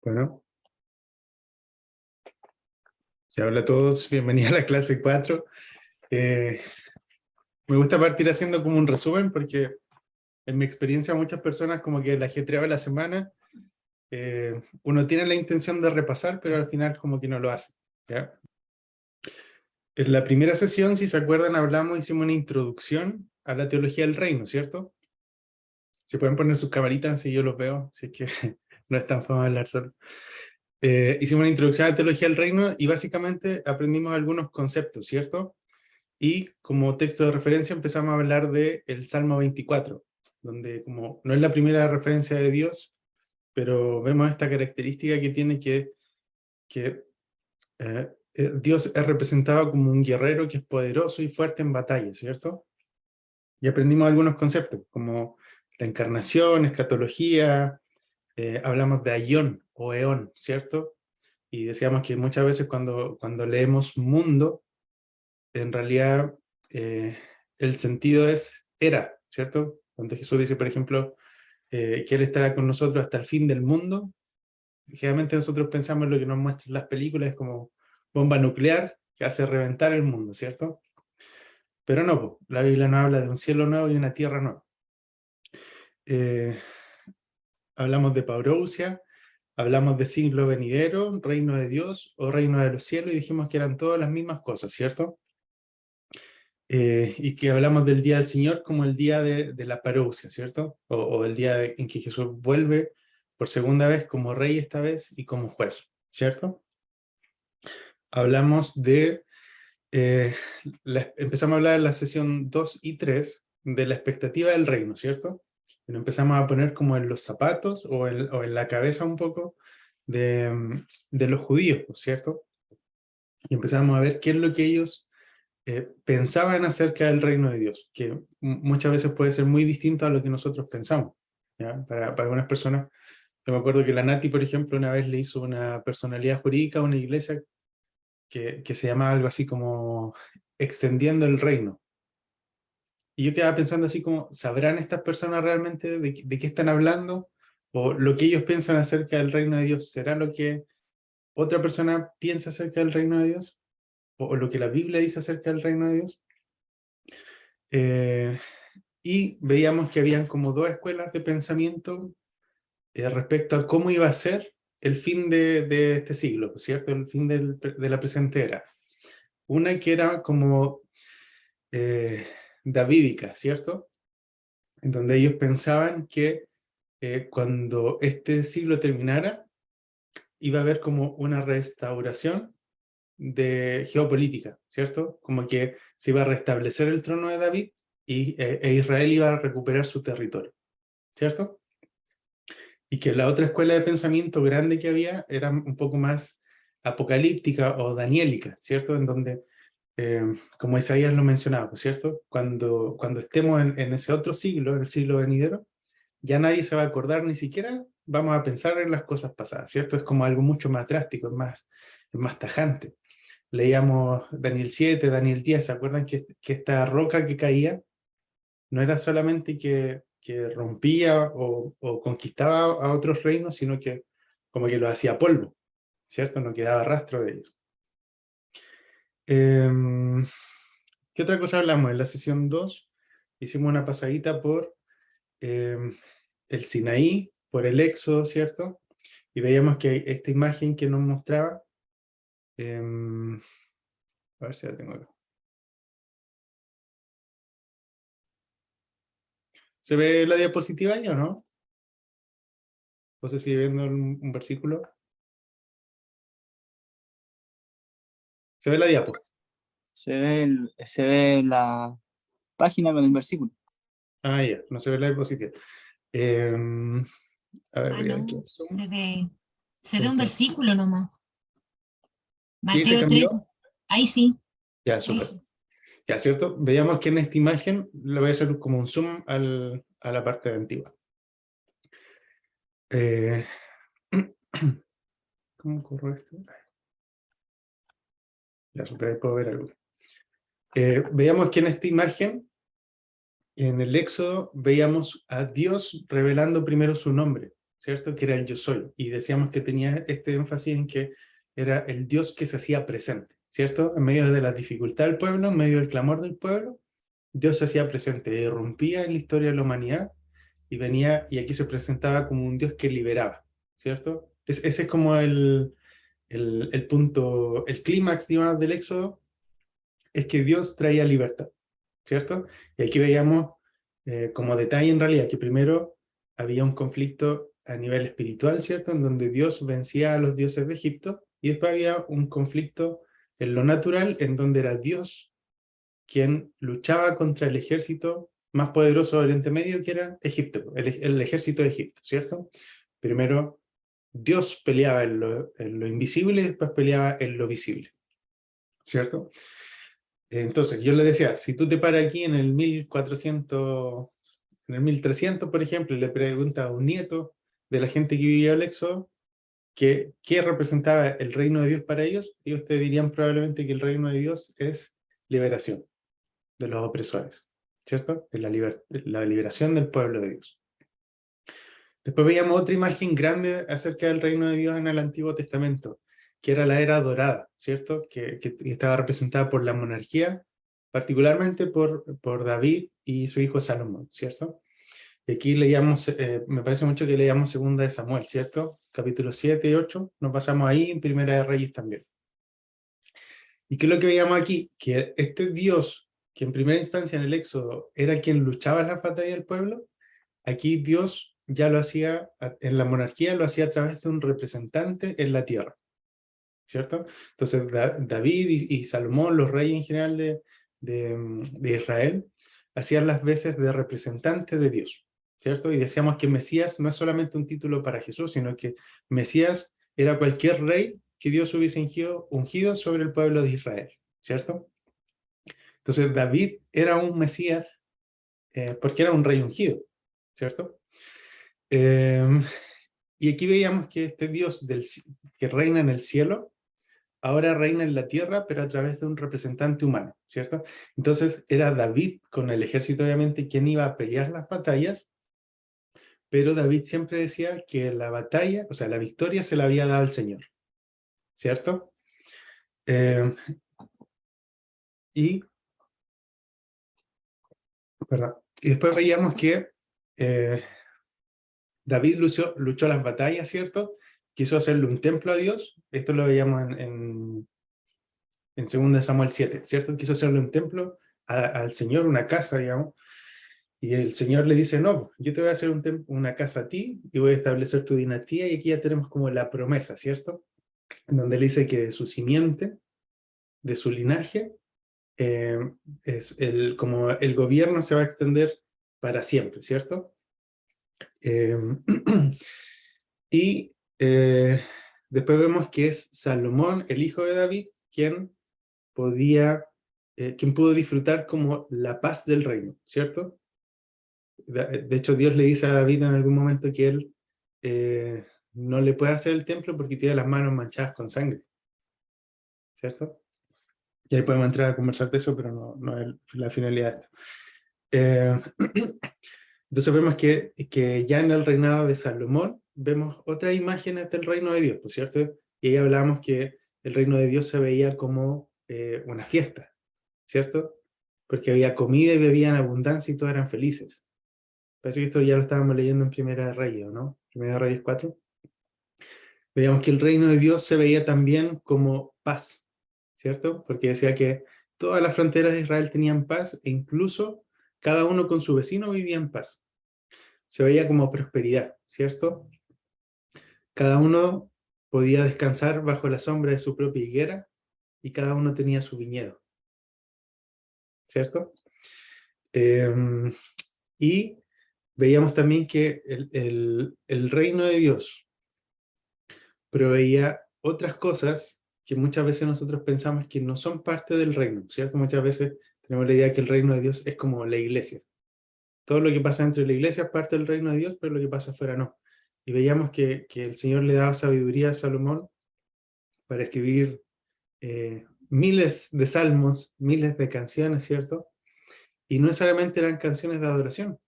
Bueno, ya hola a todos, bienvenidos a la clase 4. Me gusta partir haciendo como un resumen porque en mi experiencia muchas personas como que el ajetreado de la semana, uno tiene la intención de repasar, pero al final como que no lo hace, ¿ya? En la primera sesión, si se acuerdan, hicimos una introducción a la teología del reino, ¿cierto? Se pueden poner sus camaritas si yo los veo, si es que no es tan fácil hablar solo. Hicimos una introducción a la teología del reino y básicamente aprendimos algunos conceptos, ¿cierto? Y como texto de referencia empezamos a hablar del Salmo 24, donde como no es la primera referencia de Dios, pero vemos esta característica que tiene que Dios es representado como un guerrero que es poderoso y fuerte en batalla, ¿cierto? Y aprendimos algunos conceptos, como la encarnación, escatología, hablamos de aión o eón, ¿cierto? Y decíamos que muchas veces cuando leemos mundo, en realidad el sentido es era, ¿cierto? Cuando Jesús dice, por ejemplo, que Él estará con nosotros hasta el fin del mundo, generalmente nosotros pensamos en lo que nos muestran las películas como bomba nuclear que hace reventar el mundo, ¿cierto? Pero no, po, la Biblia nos habla de un cielo nuevo y una tierra nueva. Eh, Hablamos de parousia, hablamos de siglo venidero, reino de Dios o reino de los cielos, y dijimos que eran todas las mismas cosas, ¿cierto? Y que hablamos del día del Señor como el día de la parousia, ¿cierto? O el día en que Jesús vuelve por segunda vez como rey esta vez y como juez, ¿cierto? Hablamos empezamos a hablar en la sesión 2 y 3 de la expectativa del reino, ¿cierto? Y nos empezamos a poner como en los zapatos o en la cabeza un poco de los judíos, ¿cierto? Y empezamos a ver qué es lo que ellos pensaban acerca del reino de Dios, que muchas veces puede ser muy distinto a lo que nosotros pensamos, ¿ya? Para algunas personas, yo me acuerdo que la Nati, por ejemplo, una vez le hizo una personalidad jurídica a una iglesia que se llamaba algo así como extendiendo el reino. Y yo quedaba pensando así como, ¿sabrán estas personas realmente de qué están hablando? ¿O lo que ellos piensan acerca del reino de Dios será lo que otra persona piensa acerca del reino de Dios? ¿O lo que la Biblia dice acerca del reino de Dios? Eh, y veíamos que habían como dos escuelas de pensamiento respecto a cómo iba a ser el fin de este siglo, ¿cierto? El fin de la presente era. Una que era como eh, davídica, ¿cierto? En donde ellos pensaban que cuando este siglo terminara, iba a haber como una restauración de geopolítica, ¿cierto? Como que se iba a restablecer el trono de David e Israel iba a recuperar su territorio, ¿cierto? Y que la otra escuela de pensamiento grande que había era un poco más apocalíptica o daniélica, ¿cierto? En donde, como Isaías lo mencionaba, ¿cierto? Cuando estemos en ese otro siglo, el siglo venidero, ya nadie se va a acordar, ni siquiera vamos a pensar en las cosas pasadas, ¿cierto? Es como algo mucho más drástico, es más tajante. Leíamos Daniel 7, Daniel 10, ¿se acuerdan que esta roca que caía no era solamente que rompía o conquistaba a otros reinos, sino que como que lo hacía polvo, ¿cierto? No quedaba rastro de ellos. ¿Qué otra cosa hablamos? En la sesión 2 hicimos una pasadita por el Sinaí, por el Éxodo, ¿cierto? Y veíamos que esta imagen que nos mostraba, a ver si la tengo acá. ¿Se ve la diapositiva ahí o no? No sé si viendo un versículo. ¿Se ve la diapo? Se ve la página con el versículo. Ah, ya, no se ve la diapositiva. A ver, voy a ver qué No, zoom. se ve un versículo nomás. ¿Sí se Mateo 3, cambió? ahí sí. Ya, Ahí súper. sí. Ya, ¿cierto? Veíamos que en esta imagen le voy a hacer como un zoom a la parte de antigua. ¿Cómo corro esto? Ya, súper, ahí puedo ver algo. Veíamos que en esta imagen, en el Éxodo, veíamos a Dios revelando primero su nombre, ¿cierto? Que era el yo soy. Y decíamos que tenía este énfasis en que era el Dios que se hacía presente, ¿cierto? En medio de la dificultad del pueblo, en medio del clamor del pueblo, Dios se hacía presente, irrumpía en la historia de la humanidad y venía, y aquí se presentaba como un Dios que liberaba, ¿cierto? Ese es como el punto, el clímax, digamos, del Éxodo, es que Dios traía libertad, ¿cierto? Y aquí veíamos como detalle en realidad que primero había un conflicto a nivel espiritual, ¿cierto? En donde Dios vencía a los dioses de Egipto, y después había un conflicto en lo natural, en donde era Dios quien luchaba contra el ejército más poderoso de Oriente Medio, que era Egipto, el ejército de Egipto, ¿cierto? Primero Dios peleaba en lo invisible y después peleaba en lo visible, ¿cierto? Entonces, yo le decía, si tú te paras aquí en el 1400, en el 1300, por ejemplo, y le preguntas a un nieto de la gente que vivía el Éxodo, ¿qué representaba el reino de Dios para ellos? Ellos te dirían probablemente que el reino de Dios es liberación de los opresores, ¿cierto? Es la liberación del pueblo de Dios. Después veíamos otra imagen grande acerca del reino de Dios en el Antiguo Testamento, que era la era dorada, ¿cierto? Que estaba representada por la monarquía, particularmente por David y su hijo Salomón, ¿cierto? Y aquí leíamos, me parece mucho que leíamos Segunda de Samuel, ¿cierto? Capítulos 7 y 8, nos pasamos ahí en Primera de Reyes también. ¿Y qué es lo que veíamos aquí? Que este Dios, que en primera instancia en el Éxodo era quien luchaba en las batallas del pueblo, aquí Dios ya lo hacía, en la monarquía lo hacía a través de un representante en la tierra, ¿cierto? Entonces David y Salomón, los reyes en general de Israel, hacían las veces de representante de Dios, ¿cierto? Y decíamos que Mesías no es solamente un título para Jesús, sino que Mesías era cualquier rey que Dios hubiese ungido sobre el pueblo de Israel, ¿cierto? Entonces David era un Mesías porque era un rey ungido, ¿cierto? Y aquí veíamos que este Dios que reina en el cielo, ahora reina en la tierra, pero a través de un representante humano, ¿cierto? Entonces era David, con el ejército obviamente, quien iba a pelear las batallas, pero David siempre decía que la batalla, o sea, la victoria se la había dado al Señor, ¿cierto? Y, perdón, y después veíamos que David luchó las batallas, ¿cierto? Quiso hacerle un templo a Dios, esto lo veíamos en 2 Samuel 7, ¿cierto? Quiso hacerle un templo al Señor, una casa, digamos, y el Señor le dice, no, yo te voy a hacer una casa a ti y voy a establecer tu dinastía, y aquí ya tenemos como la promesa, ¿cierto? En donde le dice que de su simiente, de su linaje, como el gobierno se va a extender para siempre, ¿cierto? Y después vemos que es Salomón, el hijo de David, quien pudo disfrutar como la paz del reino, ¿cierto? De hecho, Dios le dice a David en algún momento que él no le puede hacer el templo porque tiene las manos manchadas con sangre, ¿cierto? Y ahí podemos entrar a conversar de eso, pero no es la finalidad de esto. Entonces vemos que ya en el reinado de Salomón vemos otras imágenes del reino de Dios, ¿por cierto? Y ahí hablábamos que el reino de Dios se veía como una fiesta, ¿cierto? Porque había comida y bebida en abundancia y todos eran felices. Parece que esto ya lo estábamos leyendo en Primera de Reyes, ¿no? Primera de Reyes 4. Veíamos que el reino de Dios se veía también como paz, ¿cierto? Porque decía que todas las fronteras de Israel tenían paz, e incluso cada uno con su vecino vivía en paz. Se veía como prosperidad, ¿cierto? Cada uno podía descansar bajo la sombra de su propia higuera y cada uno tenía su viñedo, ¿cierto? Y veíamos también que el reino de Dios proveía otras cosas que muchas veces nosotros pensamos que no son parte del reino, ¿cierto? Muchas veces tenemos la idea que el reino de Dios es como la iglesia. Todo lo que pasa dentro de la iglesia es parte del reino de Dios, pero lo que pasa afuera no. Y veíamos que el Señor le daba sabiduría a Salomón para escribir miles de salmos, miles de canciones, ¿cierto? Y no necesariamente eran canciones de adoración,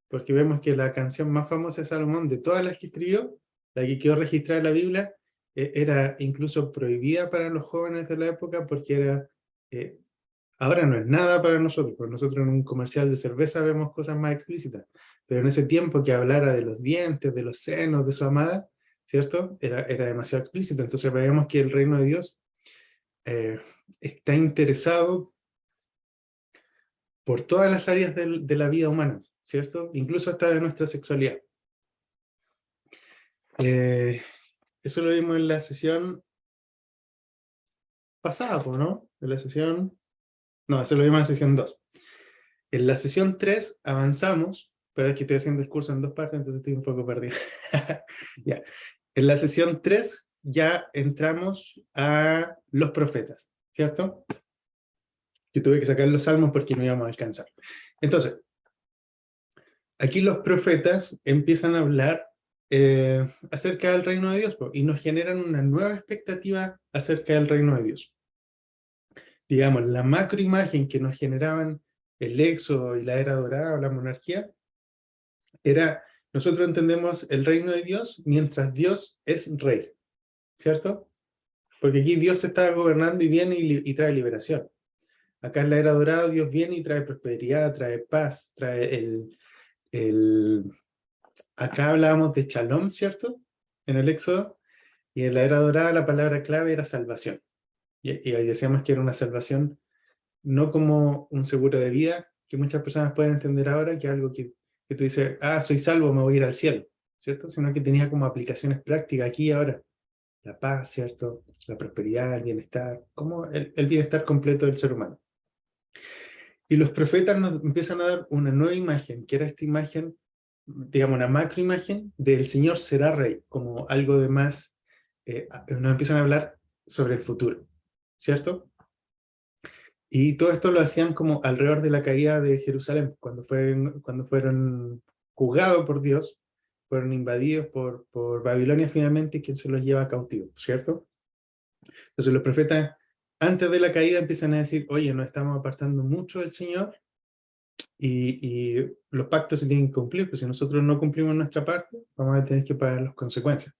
porque vemos que la canción más famosa de Salomón, de todas las que escribió, la que quedó registrada en la Biblia, era incluso prohibida para los jóvenes de la época porque era... ahora no es nada para nosotros, porque nosotros en un comercial de cerveza vemos cosas más explícitas, pero en ese tiempo que hablara de los dientes, de los senos, de su amada, ¿cierto? Era demasiado explícito. Entonces veíamos que el reino de Dios está interesado por todas las áreas de la vida humana, ¿cierto? Incluso hasta de nuestra sexualidad. Eso lo vimos en la sesión pasada, ¿no? En la sesión... No, eso lo vimos en la sesión 2. En la sesión 3 avanzamos, pero es que estoy haciendo el curso en 2 partes, entonces estoy un poco perdido. Ya. En la sesión 3 ya entramos a los profetas, ¿cierto? Yo tuve que sacar los salmos porque no íbamos a alcanzar. Entonces, aquí los profetas empiezan a hablar acerca del reino de Dios, y nos generan una nueva expectativa acerca del reino de Dios. Digamos, la macroimagen que nos generaban el Éxodo y la Era Dorada o la monarquía, era, nosotros entendemos el reino de Dios mientras Dios es rey, ¿cierto? Porque aquí Dios está gobernando y viene y trae liberación. Acá en la Era Dorada Dios viene y trae prosperidad, trae paz, trae acá hablábamos de Shalom, ¿cierto? En el Éxodo, y en la Era Dorada la palabra clave era salvación. Y ahí decíamos que era una salvación no como un seguro de vida, que muchas personas pueden entender ahora, que algo que tú dices, soy salvo, me voy a ir al cielo, ¿cierto? Sino que tenía como aplicaciones prácticas aquí y ahora. La paz, ¿cierto? La prosperidad, el bienestar, como el bienestar completo del ser humano. Y los profetas nos empiezan a dar una nueva imagen, que era esta imagen, digamos, una macroimagen del Señor será rey, como algo de más, nos empiezan a hablar sobre el futuro, ¿cierto? Y todo esto lo hacían como alrededor de la caída de Jerusalén, cuando fueron juzgados por Dios, fueron invadidos por Babilonia finalmente, quien se los lleva cautivos, ¿cierto? Entonces los profetas, antes de la caída, empiezan a decir, oye, nos estamos apartando mucho del Señor, y los pactos se tienen que cumplir, pues si nosotros no cumplimos nuestra parte, vamos a tener que pagar las consecuencias.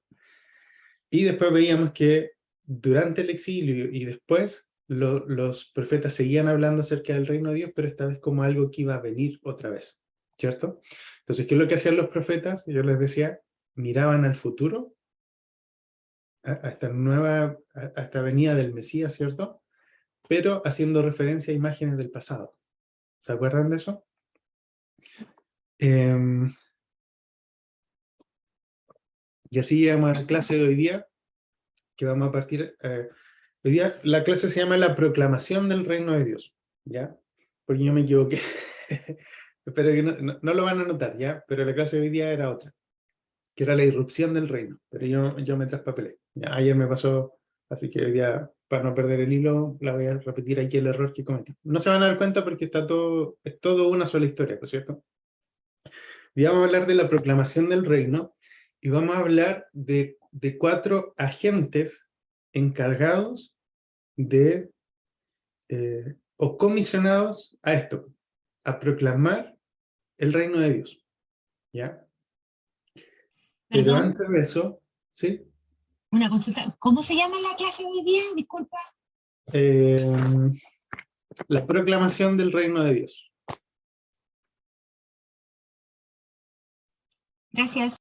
Y después veíamos que durante el exilio y después, los profetas seguían hablando acerca del reino de Dios, pero esta vez como algo que iba a venir otra vez, ¿cierto? Entonces, ¿qué es lo que hacían los profetas? Yo les decía, miraban al futuro, a esta venida del Mesías, ¿cierto? Pero haciendo referencia a imágenes del pasado. ¿Se acuerdan de eso? Y así llegamos a la clase de hoy día, que vamos a partir... hoy día la clase se llama La Proclamación del Reino de Dios, ¿ya? Porque yo me equivoqué. Espero que no lo van a notar, ¿ya? Pero la clase de hoy día era otra, que era la irrupción del reino, pero yo me traspapelé. ¿Ya? Ayer me pasó, así que hoy día, para no perder el hilo, la voy a repetir aquí el error que cometí. No se van a dar cuenta porque es todo una sola historia, ¿no es cierto? Y vamos a hablar de la proclamación del reino, y vamos a hablar de 4 agentes encargados de, o comisionados a esto, a proclamar el reino de Dios, ¿ya? Pero Perdón, antes de eso, ¿sí? una consulta. ¿Cómo se llama la clase de hoy día? Disculpa. La proclamación del reino de Dios. Gracias.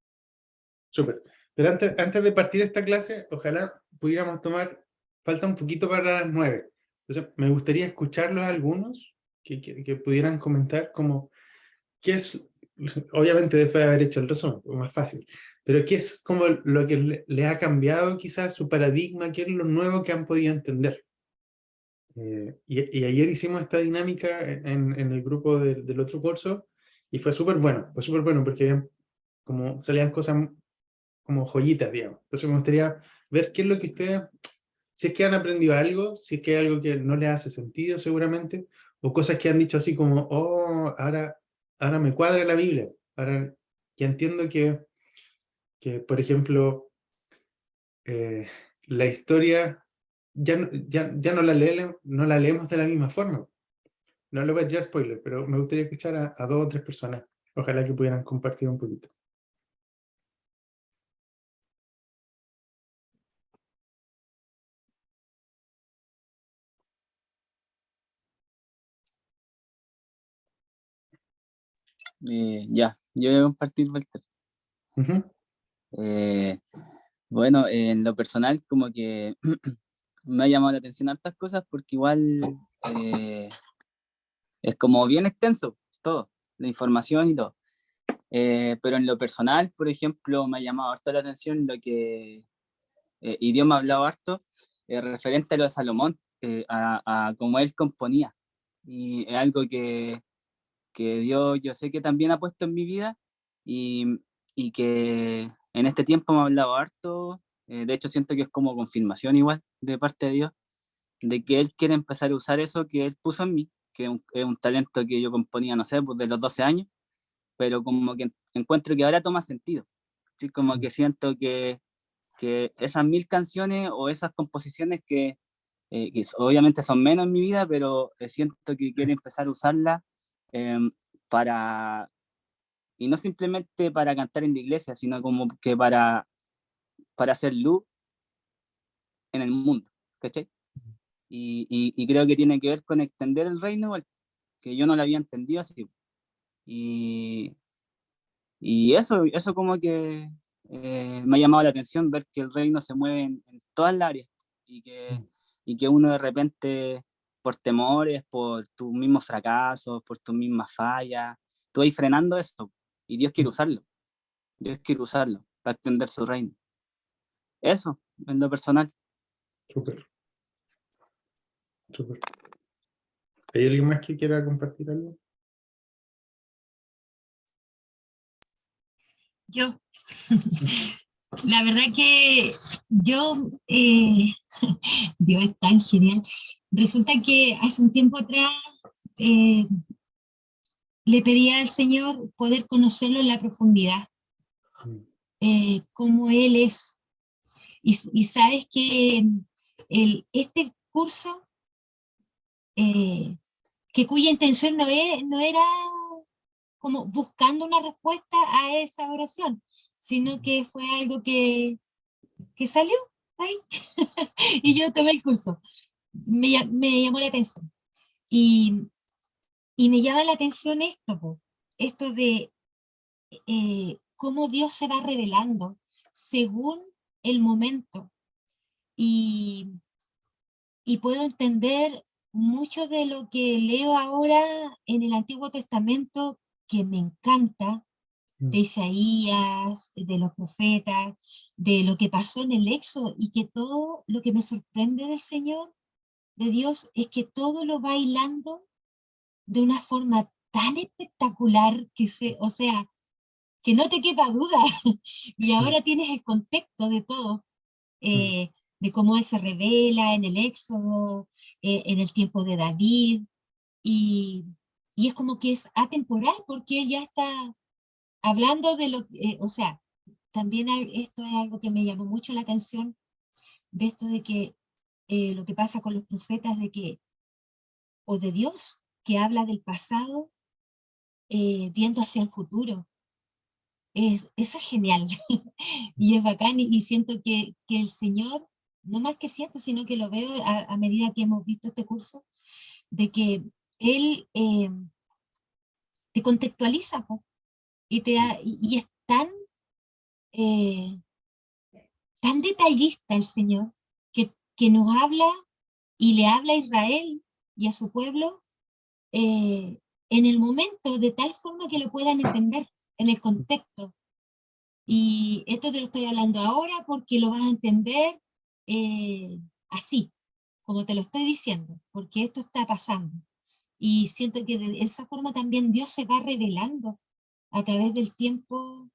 Súper. Pero antes de partir esta clase, ojalá pudiéramos tomar, falta un poquito para las 9. Entonces, me gustaría escucharlos a algunos que pudieran comentar como, ¿qué es? Obviamente después de haber hecho el resumen, pues más fácil. Pero ¿qué es como lo que le ha cambiado quizás su paradigma? ¿Qué es lo nuevo que han podido entender? Y ayer hicimos esta dinámica en el grupo del otro curso, y fue súper bueno porque como salían cosas como joyitas, digamos. Entonces me gustaría ver qué es lo que ustedes, si es que han aprendido algo, si es que hay algo que no les hace sentido seguramente, o cosas que han dicho así como, oh, ahora me cuadra la Biblia, ahora ya entiendo por ejemplo, la historia ya no la leemos de la misma forma. No le voy a tirar spoiler, pero me gustaría escuchar a 2 o 3 personas Ojalá que pudieran compartir un poquito. Ya, yo voy a compartir, Walter. Ujú. Eh, bueno, en lo personal, como que me ha llamado la atención hartas cosas porque igual es como bien extenso todo, la información y todo. Pero en lo personal, por ejemplo, me ha llamado harto la atención lo que idioma ha hablado harto referente a lo de Salomón, a cómo él componía. Y es algo que Dios, yo sé que también ha puesto en mi vida y, y que en este tiempo me ha hablado harto. De hecho, siento que es como confirmación igual de parte de Dios, de que Él quiere empezar a usar eso que Él puso en mí, que es un talento que yo componía, no sé, pues de los 12 años, pero como que encuentro que ahora toma sentido. ¿Sí? Como que siento que esas 1000 canciones o esas composiciones que obviamente son menos en mi vida, pero siento que quiero empezar a usarlas eh, para, y no simplemente para cantar en la iglesia, sino como que para hacer luz en el mundo, ¿cachai? Y creo que tiene que ver con extender el reino, que yo no lo había entendido así. Y, y eso como que me ha llamado la atención, ver que el reino se mueve en todas las áreas y que uno de repente, por temores, por tus mismos fracasos, por tus mismas fallas, tú vas frenando eso y Dios quiere usarlo. Dios quiere usarlo para extender su reino. Eso, en lo personal. Súper, súper. ¿Hay alguien más que quiera compartir algo? Yo, la verdad que yo, Dios es tan genial. Resulta que hace un tiempo atrás eh, le pedí al Señor poder conocerlo en la profundidad, cómo Él es. Y sabes que este curso, cuya intención no era como buscando una respuesta a esa oración, sino que fue algo que salió ahí. Y yo tomé el curso. Me llamó la atención. Y, y me llama la atención esto, po, esto de cómo Dios se va revelando según el momento. Y, y puedo entender mucho de lo que leo ahora en el Antiguo Testamento, que me encanta, de Isaías, de los profetas, de lo que pasó en el Éxodo, y que todo lo que me sorprende del Señor, de Dios, es que todo lo va hilando de una forma tan espectacular o sea, que no te quepa duda. Y ahora tienes el contexto de todo, de cómo Él se revela en el Éxodo, en el tiempo de David, y, y es como que es atemporal, porque Él ya está hablando de lo que, o sea, también esto es algo que me llamó mucho la atención, de esto de que lo que pasa con los profetas, de que, o de Dios, que habla del pasado, viendo hacia el futuro. Eso es genial. Y es bacán, y siento que el Señor, no más que siento, sino que lo veo a medida que hemos visto este curso, de que Él te contextualiza, po, y es eh, tan detallista el Señor, que nos habla y le habla a Israel y a su pueblo en el momento, de tal forma que lo puedan entender en el contexto. Y esto te lo estoy hablando ahora porque lo vas a entender así, como te lo estoy diciendo, porque esto está pasando. Y siento que de esa forma también Dios se va revelando a través del tiempo,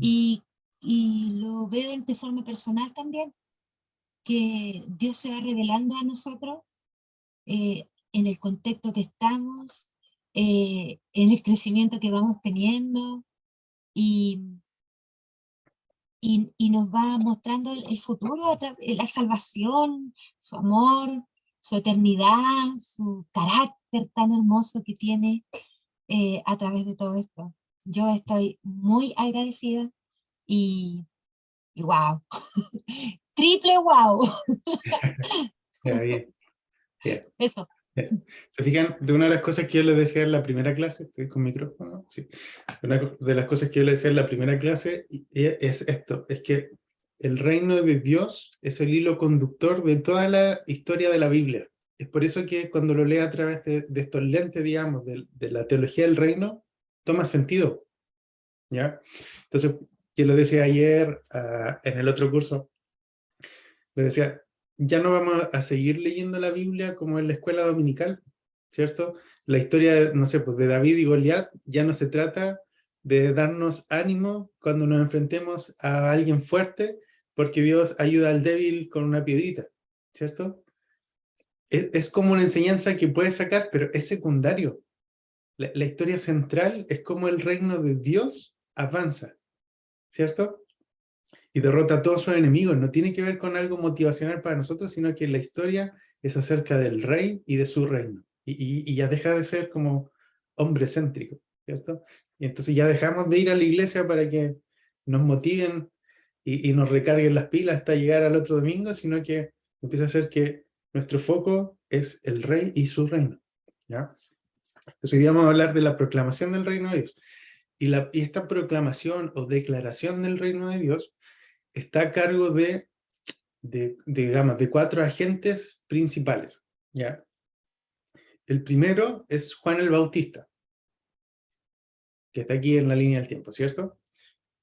y, y lo veo de forma personal también, que Dios se va revelando a nosotros en el contexto que estamos, en el crecimiento que vamos teniendo, y, y nos va mostrando el futuro, la salvación, su amor, su eternidad, su carácter tan hermoso que tiene a través de todo esto. yo estoy muy agradecida y wow, triple wow, Ya, bien, bien. eso. ¿Se fijan? De una de las cosas que yo les decía en la primera clase, estoy con micrófono, sí. Una de las cosas que yo les decía en la primera clase es esto, es que el reino de Dios es el hilo conductor de toda la historia de la Biblia. Es por eso que cuando lo leo a través de estos lentes, digamos, de la teología del reino, toma sentido, ¿ya? Entonces, yo lo decía ayer en el otro curso, le decía, ya no vamos a seguir leyendo la Biblia como en la escuela dominical, ¿cierto? La historia, no sé, pues de David y Goliat ya no se trata de darnos ánimo cuando nos enfrentemos a alguien fuerte, porque Dios ayuda al débil con una piedrita, ¿cierto? Es como una enseñanza que puedes sacar, pero es secundario. La historia central es cómo el reino de Dios avanza, ¿cierto? Y derrota a todos sus enemigos. No tiene que ver con algo motivacional para nosotros, sino que la historia es acerca del rey y de su reino. Y ya deja de ser como hombre céntrico, ¿cierto? Y entonces ya dejamos de ir a la iglesia para que nos motiven y nos recarguen las pilas hasta llegar al otro domingo, sino que empieza a ser que nuestro foco es el rey y su reino, ¿ya? Entonces hoy vamos a hablar de la proclamación del reino de Dios. Y esta proclamación o declaración del reino de Dios está a cargo digamos, de 4 agentes principales, ¿ya? El primero es Juan el Bautista, que está aquí en la línea del tiempo, ¿cierto?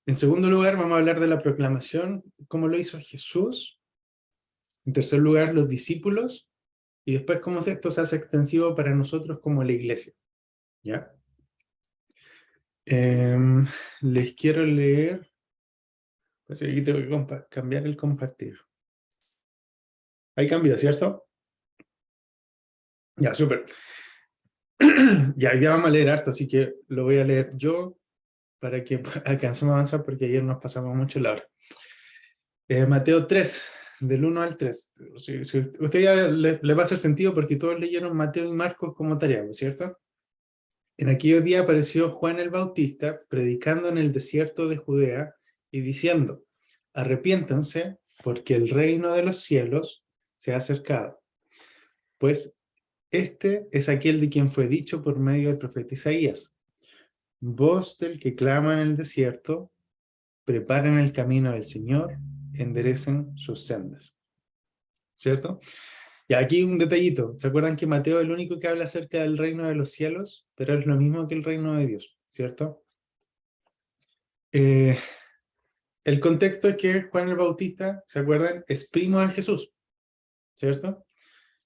En segundo lugar, vamos a hablar de la proclamación, cómo lo hizo Jesús. En tercer lugar, los discípulos. Y después, cómo esto se hace extensivo para nosotros como la iglesia, ¿ya? Les quiero leer, pues aquí tengo que cambiar el compartir. Ahí cambió, ¿cierto? Ya, súper. Ya vamos a leer harto, así que lo voy a leer yo para que alcancemos a avanzar, porque ayer nos pasamos mucho la hora. Mateo 3, del 1 al 3. Si usted ya le va a hacer sentido porque todos leyeron Mateo y Marcos como tarea, ¿cierto? En aquellos días apareció Juan el Bautista predicando en el desierto de Judea y diciendo, arrepiéntanse porque el reino de los cielos se ha acercado. Pues este es aquel de quien fue dicho por medio del profeta Isaías. Voz del que clama en el desierto, preparen el camino del Señor, enderecen sus sendas. ¿Cierto? Y aquí un detallito. ¿Se acuerdan que Mateo es el único que habla acerca del reino de los cielos? Pero es lo mismo que el reino de Dios, ¿cierto? El contexto es que Juan el Bautista, ¿se acuerdan? Es primo de Jesús, ¿cierto?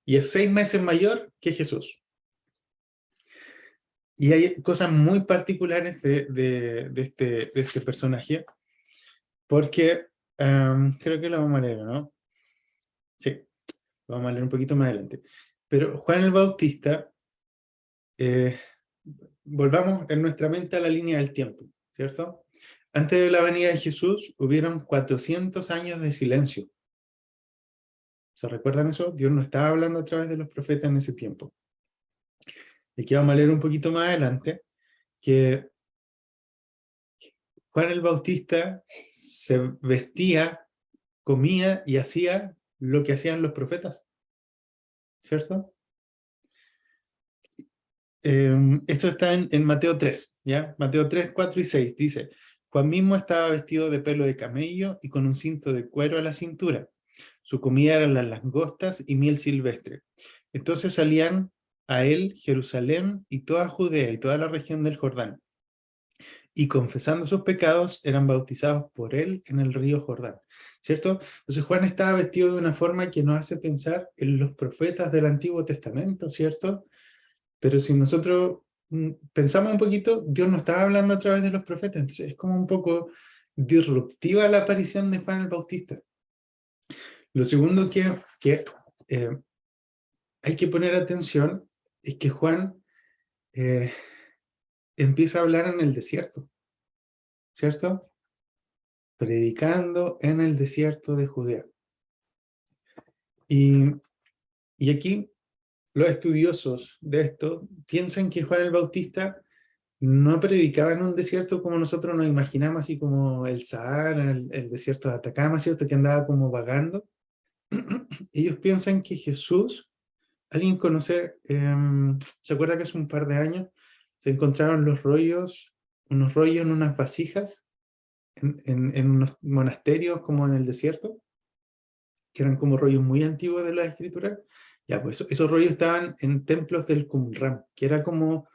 Y es 6 meses mayor que Jesús. Y hay cosas muy particulares de este personaje, porque creo que lo vamos a leer, ¿no? Sí, lo vamos a leer un poquito más adelante. Pero Juan el Bautista, volvamos en nuestra mente a la línea del tiempo, ¿cierto? Antes de la venida de Jesús, hubieron 400 años de silencio. ¿Se recuerdan eso? Dios no estaba hablando a través de los profetas en ese tiempo. Y aquí vamos a leer un poquito más adelante, que Juan el Bautista se vestía, comía y hacía lo que hacían los profetas, ¿cierto? Esto está en Mateo 3, ¿ya? Mateo 3, 4 y 6 dice, Juan mismo estaba vestido de pelo de camello y con un cinto de cuero a la cintura. Su comida eran las langostas y miel silvestre. Entonces salían a él Jerusalén y toda Judea y toda la región del Jordán, y confesando sus pecados eran bautizados por él en el río Jordán, ¿cierto? Entonces Juan estaba vestido de una forma que nos hace pensar en los profetas del Antiguo Testamento, ¿cierto? Pero si nosotros pensamos un poquito, Dios no estaba hablando a través de los profetas, entonces es como un poco disruptiva la aparición de Juan el Bautista. Lo segundo que hay que poner atención es que Juan empieza a hablar en el desierto, ¿cierto? Predicando en el desierto de Judea. Y aquí los estudiosos de esto piensan que Juan el Bautista no predicaba en un desierto como nosotros nos imaginamos, así como el Sahara, el desierto de Atacama, ¿cierto? Que andaba como vagando. Ellos piensan que Jesús, alguien conoce, ¿se acuerda que hace un par de años se encontraron unos rollos en unas vasijas, en unos monasterios como en el desierto, que eran como rollos muy antiguos de la escritura? Ya, pues esos rollos estaban en templos del Qumran, que era como,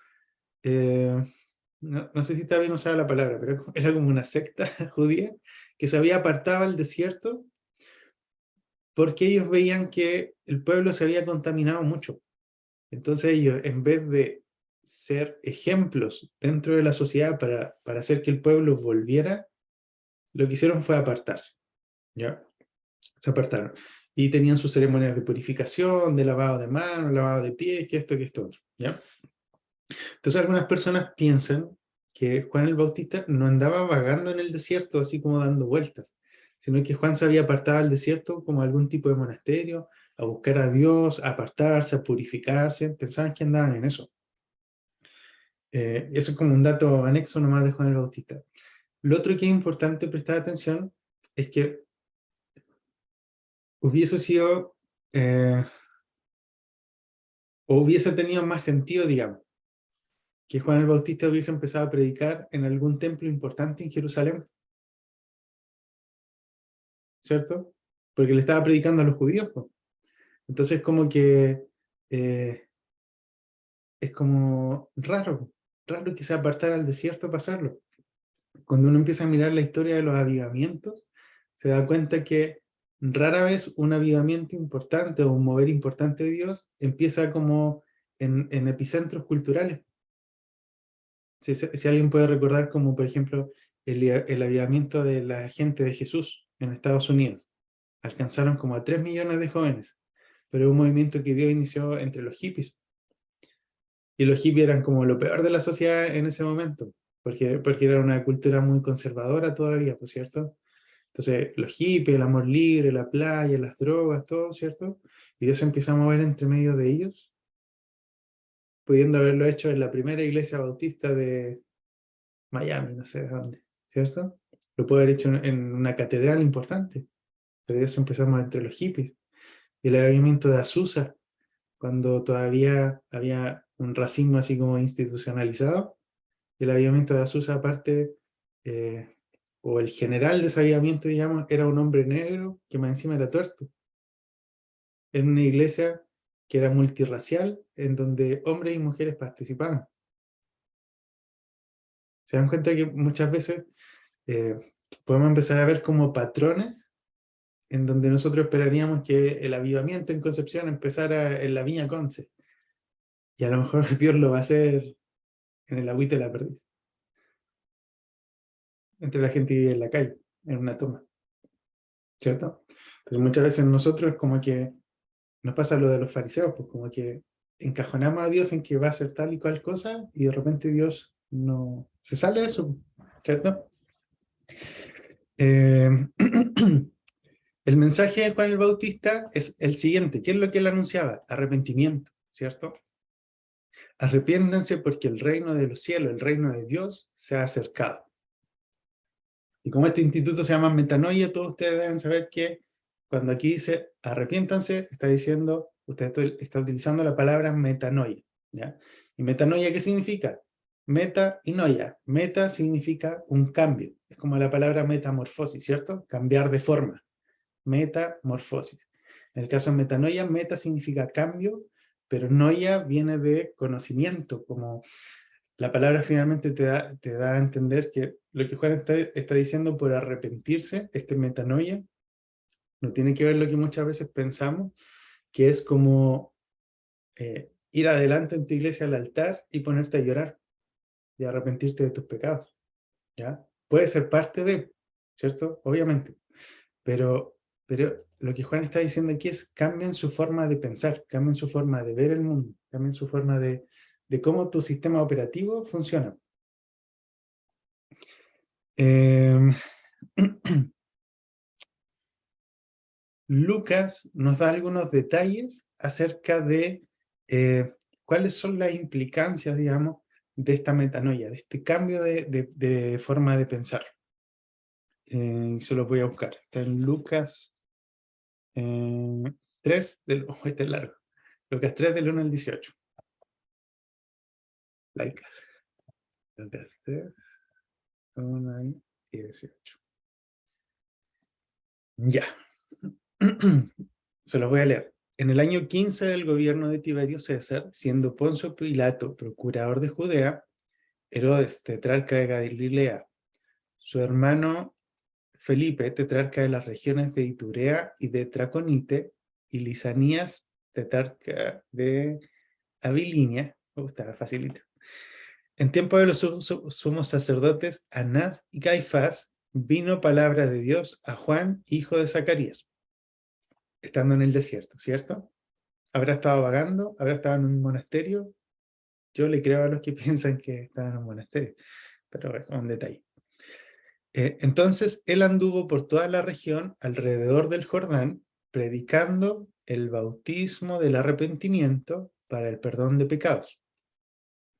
no sé si está bien usada la palabra, pero era como una secta judía que se había apartado al desierto porque ellos veían que el pueblo se había contaminado mucho. Entonces ellos, en vez de ser ejemplos dentro de la sociedad para hacer que el pueblo volviera, lo que hicieron fue apartarse. ¿Ya? Se apartaron. Y tenían sus ceremonias de purificación, de lavado de manos, lavado de pies, que esto otro. ¿Ya? Entonces algunas personas piensan que Juan el Bautista no andaba vagando en el desierto así como dando vueltas, sino que Juan se había apartado al desierto como algún tipo de monasterio, a buscar a Dios, a apartarse, a purificarse. Pensaban que andaban en eso. Eso es como un dato anexo nomás de Juan el Bautista. Lo otro que es importante prestar atención es que hubiese sido, o hubiese tenido más sentido, digamos, que Juan el Bautista hubiese empezado a predicar en algún templo importante en Jerusalén, ¿cierto? Porque le estaba predicando a los judíos, pues. Entonces como que es como raro que se apartara al desierto para hacerlo. Cuando uno empieza a mirar la historia de los avivamientos, se da cuenta que rara vez un avivamiento importante o un mover importante de Dios empieza como en epicentros culturales. Si alguien puede recordar como por ejemplo el avivamiento de la gente de Jesús en Estados Unidos. Alcanzaron como a 3 millones de jóvenes, pero es un movimiento que Dios inició entre los hippies. Y los hippies eran como lo peor de la sociedad en ese momento, porque era una cultura muy conservadora todavía, ¿por cierto? Entonces, los hippies, el amor libre, la playa, las drogas, todo, ¿cierto? Y Dios empieza a mover entre medio de ellos, pudiendo haberlo hecho en la primera iglesia bautista de Miami, no sé de dónde, ¿cierto? Lo puede haber hecho en una catedral importante, pero Dios empezó a mover entre los hippies. Y el avivamiento de Azusa, cuando todavía había un racismo así como institucionalizado, el avivamiento de Azusa aparte, o el general de ese avivamiento, digamos, era un hombre negro que más encima era tuerto, en una iglesia que era multirracial, en donde hombres y mujeres participaban. Se dan cuenta que muchas veces podemos empezar a ver como patrones en donde nosotros esperaríamos que el avivamiento en Concepción empezara en la Viña Conce. Y a lo mejor Dios lo va a hacer en el Agüite de la Perdiz. Entre la gente que vive en la calle, en una toma. ¿Cierto? Entonces muchas veces nosotros como que nos pasa lo de los fariseos, pues como que encajonamos a Dios en que va a hacer tal y cual cosa y de repente Dios no se sale de eso, ¿cierto? El mensaje de Juan el Bautista es el siguiente. ¿Qué es lo que él anunciaba? Arrepentimiento, ¿cierto? Arrepiéntanse porque el reino de los cielos, el reino de Dios, se ha acercado. Y como este instituto se llama Metanoia, todos ustedes deben saber que cuando aquí dice arrepiéntanse, está diciendo, usted está utilizando la palabra metanoia, ¿ya? ¿Y metanoia qué significa? Meta y noia. Meta significa un cambio. Es como la palabra metamorfosis, ¿cierto? Cambiar de forma. Metamorfosis. En el caso de metanoia, meta significa cambio, pero noia viene de conocimiento, como la palabra finalmente te da a entender que lo que Juan está diciendo por arrepentirse, este metanoia, no tiene que ver lo que muchas veces pensamos, que es como ir adelante en tu iglesia al altar y ponerte a llorar y arrepentirte de tus pecados. ¿Ya? Puede ser parte de, ¿cierto? Obviamente. Pero lo que Juan está diciendo aquí es cambien su forma de pensar, cambien su forma de ver el mundo, cambien su forma de cómo tu sistema operativo funciona. Lucas nos da algunos detalles acerca de cuáles son las implicancias, digamos, de esta metanoia, de este cambio de forma de pensar. Se los voy a buscar. Está en Lucas 3, este es largo. Lucas 3 del 1 al 18. Lucas 3, 1 al 18. Ya. Se los voy a leer. En el año 15 del gobierno de Tiberio César, siendo Poncio Pilato procurador de Judea, Herodes, tetrarca de Galilea, su hermano Felipe, tetrarca de las regiones de Iturea y de Traconite, y Lisanías, tetrarca de Abilinia, estaba facilito. En tiempo de los sumos sacerdotes Anás y Caifás, vino palabra de Dios a Juan, hijo de Zacarías, estando en el desierto, ¿cierto? ¿Habrá estado vagando? ¿Habrá estado en un monasterio? Yo le creo a los que piensan que estaba en un monasterio, pero es un detalle. Entonces, él anduvo por toda la región alrededor del Jordán, predicando el bautismo del arrepentimiento para el perdón de pecados.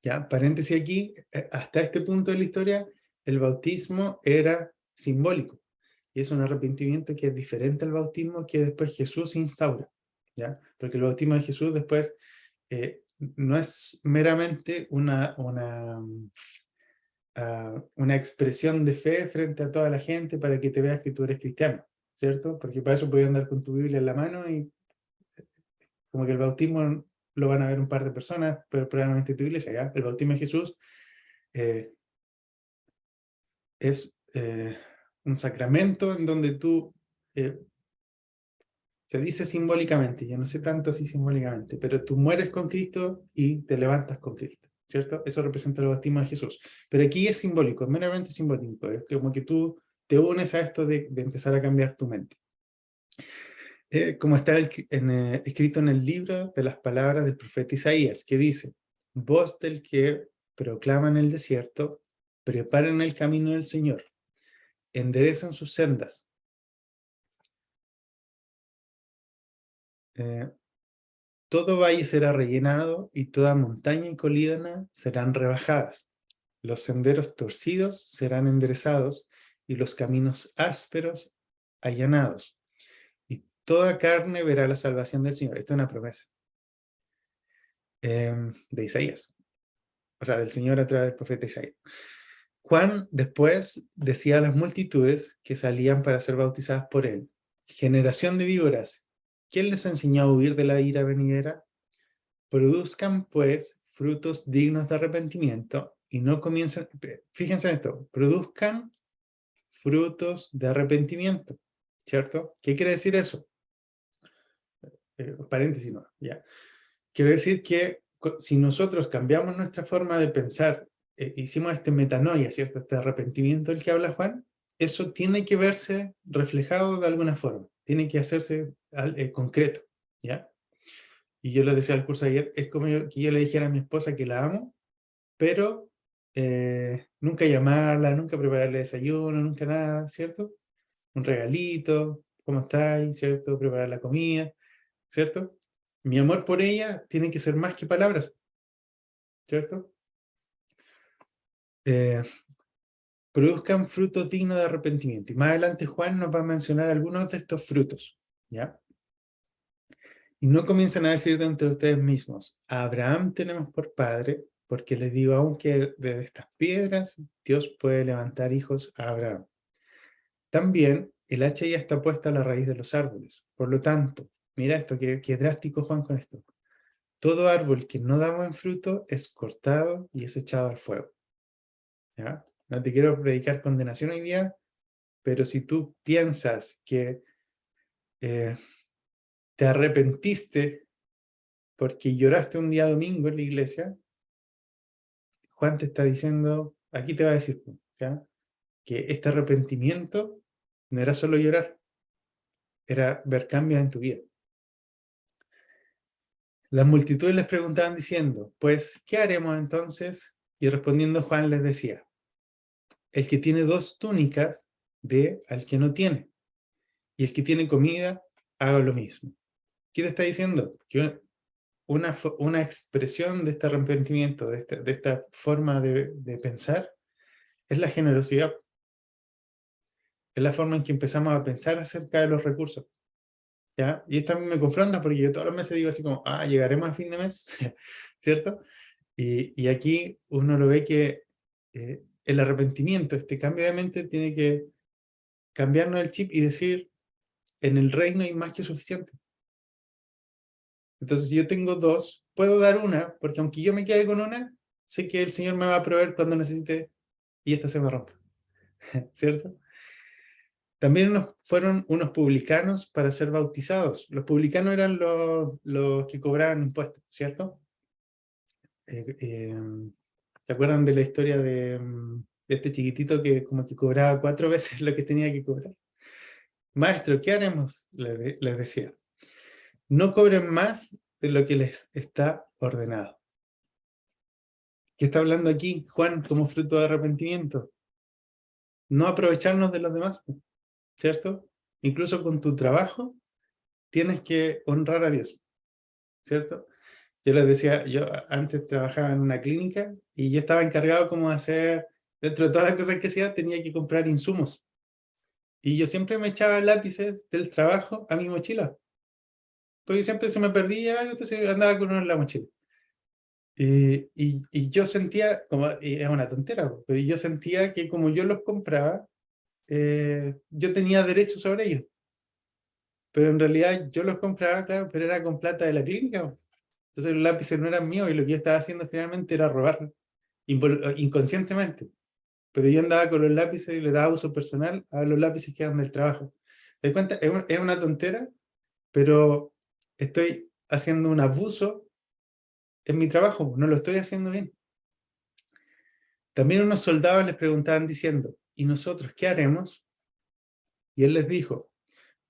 Ya, paréntesis aquí, hasta este punto de la historia, el bautismo era simbólico, y es un arrepentimiento que es diferente al bautismo que después Jesús instaura, ¿ya? Porque el bautismo de Jesús después no es meramente una expresión de fe frente a toda la gente para que te veas que tú eres cristiano, ¿cierto? Porque para eso puedes andar con tu Biblia en la mano y como que el bautismo lo van a ver un par de personas, pero probablemente tu iglesia, ¿ya? El bautismo de Jesús es un sacramento en donde tú, se dice simbólicamente, yo no sé tanto así simbólicamente, pero tú mueres con Cristo y te levantas con Cristo, ¿cierto? Eso representa el bautismo de Jesús. Pero aquí es simbólico, es meramente simbólico, es como que tú te unes a esto de empezar a cambiar tu mente. Como está escrito en el libro de las palabras del profeta Isaías, que dice: voz del que proclama en el desierto, preparen el camino del Señor, enderezan sus sendas. Todo valle será rellenado y toda montaña y colina serán rebajadas. Los senderos torcidos serán enderezados y los caminos ásperos allanados. Y toda carne verá la salvación del Señor. Esto es una promesa de Isaías. O sea, del Señor a través del profeta Isaías. Juan después decía a las multitudes que salían para ser bautizadas por él: generación de víboras, ¿quién les enseñó a huir de la ira venidera? Produzcan, pues, frutos dignos de arrepentimiento y no comiencen, fíjense en esto, produzcan frutos de arrepentimiento, ¿cierto? ¿Qué quiere decir eso? Paréntesis, no, ya. Quiere decir que si nosotros cambiamos nuestra forma de pensar, hicimos este metanoia, ¿cierto? Este arrepentimiento del que habla Juan, eso tiene que verse reflejado de alguna forma, tiene que hacerse concreto, ¿ya? Y yo le decía al curso ayer, es como que yo le dijera a mi esposa que la amo, pero nunca llamarla, nunca prepararle desayuno, nunca nada, ¿cierto? Un regalito, ¿cómo estáis? ¿Cierto? Preparar la comida, ¿cierto? Mi amor por ella tiene que ser más que palabras, ¿cierto? Produzcan frutos dignos de arrepentimiento. Y más adelante Juan nos va a mencionar algunos de estos frutos, ¿ya? Y no comiencen a decir de entre ustedes mismos: a Abraham tenemos por padre, porque les digo aún que de estas piedras Dios puede levantar hijos a Abraham. También el hacha ya está puesta a la raíz de los árboles. Por lo tanto, mira esto, qué drástico Juan con esto. Todo árbol que no da buen fruto es cortado y es echado al fuego. ¿Ya? No te quiero predicar condenación hoy día, pero si tú piensas que te arrepentiste porque lloraste un día domingo en la iglesia, Juan te está diciendo, aquí te va a decir, ¿ya? Que este arrepentimiento no era solo llorar, era ver cambios en tu vida. Las multitudes les preguntaban diciendo: pues, ¿qué haremos entonces? Y respondiendo Juan les decía: el que tiene 2 túnicas, dé al que no tiene, y el que tiene comida, haga lo mismo. ¿Qué te está diciendo? Que una expresión de este arrepentimiento, de esta forma de pensar, es la generosidad. Es la forma en que empezamos a pensar acerca de los recursos. ¿Ya? Y esto a mí me confronta porque yo todos los meses digo así como, llegaremos a fin de mes, ¿cierto? Y aquí uno lo ve que el arrepentimiento, este cambio de mente, tiene que cambiarnos el chip y decir, en el reino hay más que suficiente. Entonces, si yo tengo dos, puedo dar una, porque aunque yo me quede con una, sé que el Señor me va a proveer cuando necesite y esta se me rompa, ¿cierto? También fueron unos publicanos para ser bautizados. Los publicanos eran los que cobraban impuestos, ¿cierto? ¿Se acuerdan de la historia de este chiquitito que como que cobraba 4 veces lo que tenía que cobrar? Maestro, ¿qué haremos? Les decía. No cobren más de lo que les está ordenado. ¿Qué está hablando aquí Juan como fruto de arrepentimiento? No aprovecharnos de los demás, ¿cierto? Incluso con tu trabajo tienes que honrar a Dios, ¿cierto? Yo les decía, yo antes trabajaba en una clínica y yo estaba encargado como de hacer, dentro de todas las cosas que hacía, tenía que comprar insumos. Y yo siempre me echaba lápices del trabajo a mi mochila. Porque siempre se me perdía algo, entonces andaba con uno en la mochila. Y yo sentía, y es una tontera, pero yo sentía que como yo los compraba, yo tenía derecho sobre ellos. Pero en realidad yo los compraba, claro, pero era con plata de la clínica. Entonces los lápices no eran míos y lo que yo estaba haciendo finalmente era robar inconscientemente. Pero yo andaba con los lápices y le daba uso personal a los lápices que eran del trabajo. ¿Te das cuenta? Es una tontera, pero estoy haciendo un abuso en mi trabajo, no lo estoy haciendo bien. También unos soldados les preguntaban diciendo, ¿y nosotros qué haremos? Y él les dijo,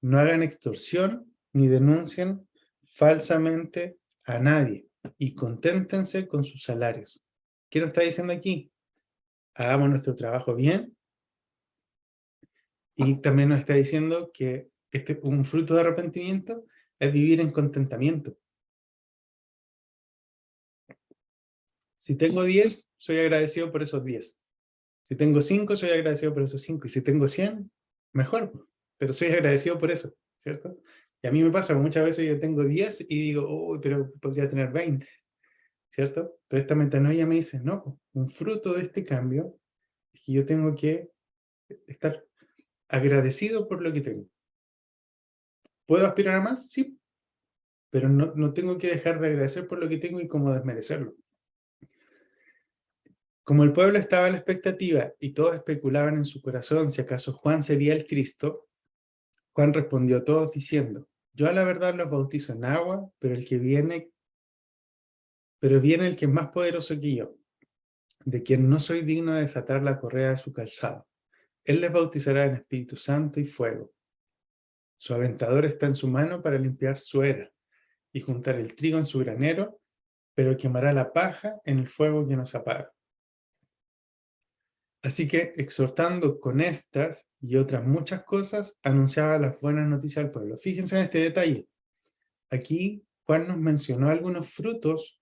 no hagan extorsión ni denuncien falsamente a nadie y conténtense con sus salarios. ¿Qué nos está diciendo aquí? Hagamos nuestro trabajo bien. Y también nos está diciendo que un fruto de arrepentimiento es vivir en contentamiento. Si tengo 10, soy agradecido por esos 10. Si tengo 5, soy agradecido por esos 5. Y si tengo 100, mejor. Pero soy agradecido por eso, ¿cierto? Y a mí me pasa, muchas veces yo tengo 10 y digo, uy, pero podría tener 20, ¿cierto? Pero esta metanoia me dice, no, un fruto de este cambio es que yo tengo que estar agradecido por lo que tengo. ¿Puedo aspirar a más? Sí, pero no tengo que dejar de agradecer por lo que tengo y como desmerecerlo. Como el pueblo estaba a la expectativa y todos especulaban en su corazón si acaso Juan sería el Cristo, Juan respondió a todos diciendo, yo a la verdad los bautizo en agua, pero viene el que es más poderoso que yo, de quien no soy digno de desatar la correa de su calzado. Él les bautizará en Espíritu Santo y fuego. Su aventador está en su mano para limpiar su era y juntar el trigo en su granero, pero quemará la paja en el fuego que nos apaga. Así que, exhortando con estas y otras muchas cosas, anunciaba las buenas noticias al pueblo. Fíjense en este detalle. Aquí Juan nos mencionó algunos frutos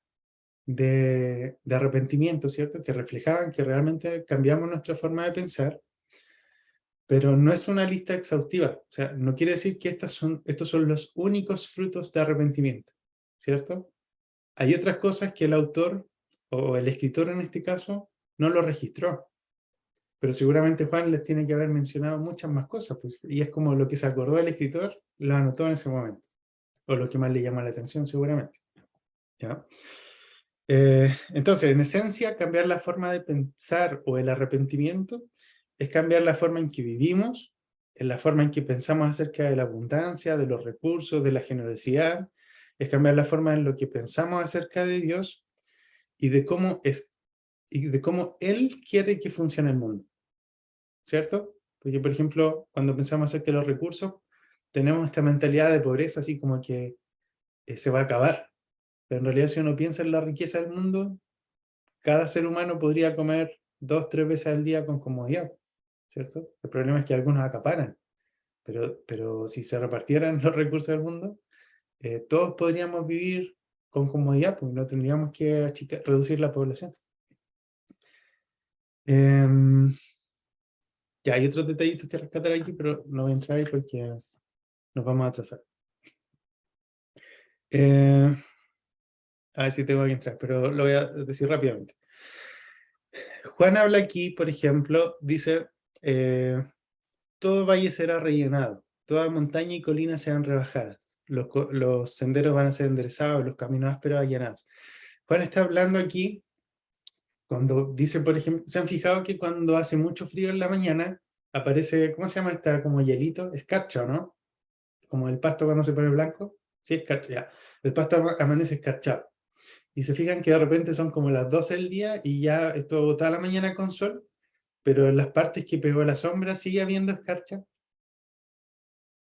de arrepentimiento, ¿cierto? Que reflejaban que realmente cambiamos nuestra forma de pensar, pero no es una lista exhaustiva. O sea, no quiere decir que estos son los únicos frutos de arrepentimiento, ¿cierto? Hay otras cosas que el autor, o el escritor en este caso, no lo registró. Pero seguramente Juan les tiene que haber mencionado muchas más cosas, pues, y es como lo que se acordó del escritor, lo anotó en ese momento, o lo que más le llama la atención seguramente. ¿Ya? Entonces, en esencia, cambiar la forma de pensar o el arrepentimiento es cambiar la forma en que vivimos, en la forma en que pensamos acerca de la abundancia, de los recursos, de la generosidad, es cambiar la forma en lo que pensamos acerca de Dios y de cómo Él quiere que funcione el mundo. ¿Cierto? Porque, por ejemplo, cuando pensamos acerca de los recursos, tenemos esta mentalidad de pobreza así como que se va a acabar. Pero en realidad, si uno piensa en la riqueza del mundo, cada ser humano podría comer 2, 3 veces al día con comodidad, ¿cierto? El problema es que algunos acaparan, pero si se repartieran los recursos del mundo, todos podríamos vivir con comodidad, pues no tendríamos que reducir la población. Ya hay otros detallitos que rescatar aquí, pero no voy a entrar ahí porque nos vamos a atrasar. A ver si tengo que entrar, pero lo voy a decir rápidamente. Juan habla aquí, por ejemplo, dice, todo valle será rellenado, toda montaña y colina serán rebajadas, los senderos van a ser enderezados, los caminos ásperos allanados. Juan está hablando aquí, cuando dice, por ejemplo, ¿se han fijado que cuando hace mucho frío en la mañana, aparece, ¿cómo se llama esta como hielito? Escarcha, ¿no? Como el pasto cuando se pone blanco. Sí, escarcha, ya. El pasto amanece escarchado. Y se fijan que de repente son como las 12 del día y ya estuvo toda la mañana con sol, pero en las partes que pegó la sombra sigue habiendo escarcha,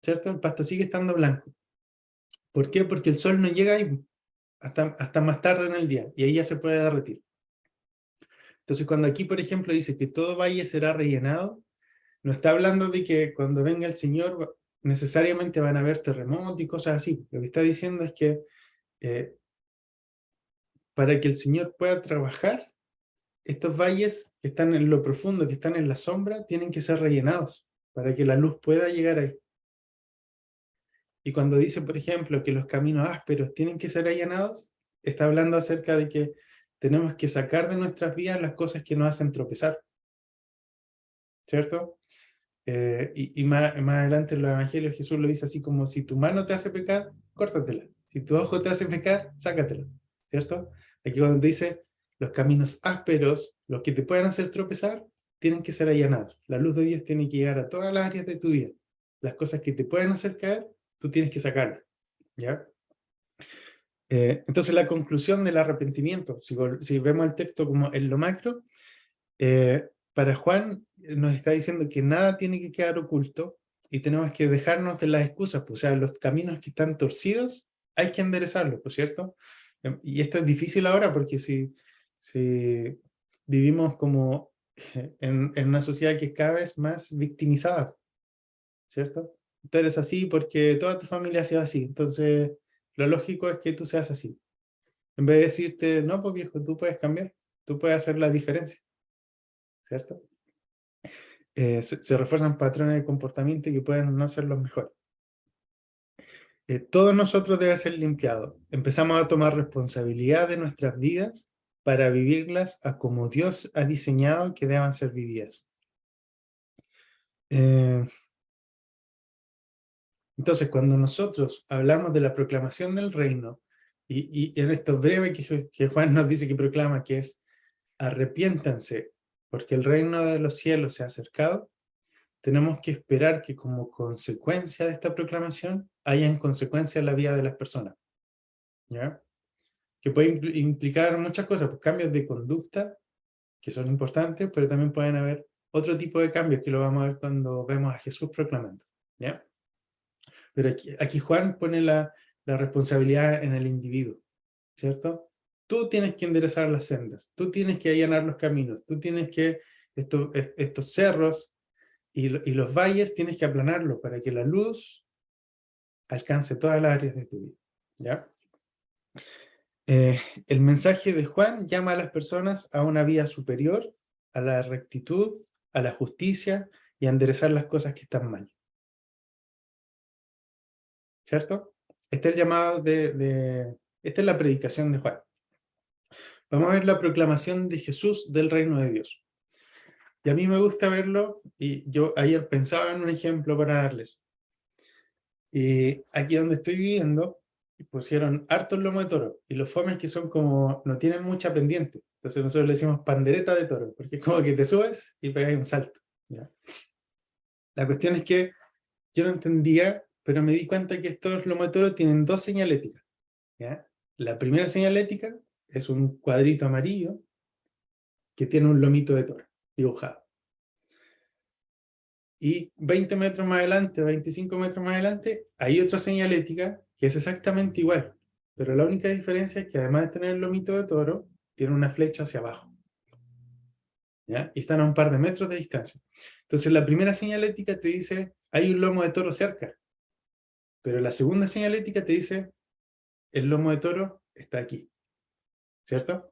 ¿cierto? El pasto sigue estando blanco. ¿Por qué? Porque el sol no llega ahí hasta más tarde en el día y ahí ya se puede derretir. Entonces cuando aquí, por ejemplo, dice que todo valle será rellenado, no está hablando de que cuando venga el Señor necesariamente van a haber terremotos y cosas así. Lo que está diciendo es que para que el Señor pueda trabajar, estos valles que están en lo profundo, que están en la sombra, tienen que ser rellenados para que la luz pueda llegar ahí. Y cuando dice, por ejemplo, que los caminos ásperos tienen que ser allanados, está hablando acerca de que tenemos que sacar de nuestras vidas las cosas que nos hacen tropezar. ¿Cierto? Y más adelante en los evangelios Jesús lo dice así como, si tu mano te hace pecar, córtatela. Si tu ojo te hace pecar, sácatela. ¿Cierto? Aquí cuando te dice, los caminos ásperos, los que te pueden hacer tropezar, tienen que ser allanados. La luz de Dios tiene que llegar a todas las áreas de tu vida. Las cosas que te pueden hacer caer, tú tienes que sacarlas. ¿Ya? Entonces la conclusión del arrepentimiento, si vemos el texto como en lo macro, para Juan nos está diciendo que nada tiene que quedar oculto y tenemos que dejarnos de las excusas, pues, o sea, los caminos que están torcidos hay que enderezarlos, ¿por cierto? Y esto es difícil ahora porque si vivimos como en una sociedad que es cada vez más victimizada, ¿cierto? Tú eres así porque toda tu familia ha sido así, entonces lo lógico es que tú seas así. En vez de decirte, no, pues viejo, tú puedes cambiar, tú puedes hacer la diferencia, ¿cierto? Se refuerzan patrones de comportamiento que pueden no ser los mejores. Todo nosotros debe ser limpiado. Empezamos a tomar responsabilidad de nuestras vidas para vivirlas a como Dios ha diseñado que deban ser vividas. Entonces, cuando nosotros hablamos de la proclamación del reino, y en esto breve que Juan nos dice que proclama, que es arrepiéntanse, porque el reino de los cielos se ha acercado, tenemos que esperar que como consecuencia de esta proclamación hayan consecuencias en la vida de las personas. ¿Ya? Que puede implicar muchas cosas, pues cambios de conducta, que son importantes, pero también pueden haber otro tipo de cambios que lo vamos a ver cuando vemos a Jesús proclamando. ¿Ya? Pero aquí Juan pone la responsabilidad en el individuo, ¿cierto? Tú tienes que enderezar las sendas, tú tienes que allanar los caminos, tú tienes que, estos cerros y los valles tienes que aplanarlos para que la luz alcance todas las áreas de tu vida. ¿Ya? El mensaje de Juan llama a las personas a una vida superior, a la rectitud, a la justicia y a enderezar las cosas que están mal. ¿Cierto? Este es el llamado esta es la predicación de Juan. Vamos a ver la proclamación de Jesús del reino de Dios. Y a mí me gusta verlo, y yo ayer pensaba en un ejemplo para darles. Y aquí donde estoy viviendo, pusieron hartos lomos de toro, y los fomes que son como, no tienen mucha pendiente. Entonces nosotros le decimos pandereta de toro, porque es como que te subes y pegas un salto. ¿Ya? La cuestión es que yo no entendía, pero me di cuenta que estos lomos de toro tienen dos señaléticas. ¿Ya? La primera señalética es un cuadrito amarillo que tiene un lomito de toro dibujado. Y 20 metros más adelante, 25 metros más adelante, hay otra señalética que es exactamente igual. Pero la única diferencia es que además de tener el lomito de toro, tiene una flecha hacia abajo. ¿Ya? Y están a un par de metros de distancia. Entonces la primera señalética te dice, hay un lomo de toro cerca. Pero la segunda señalética te dice, el lomo de toro está aquí, ¿cierto?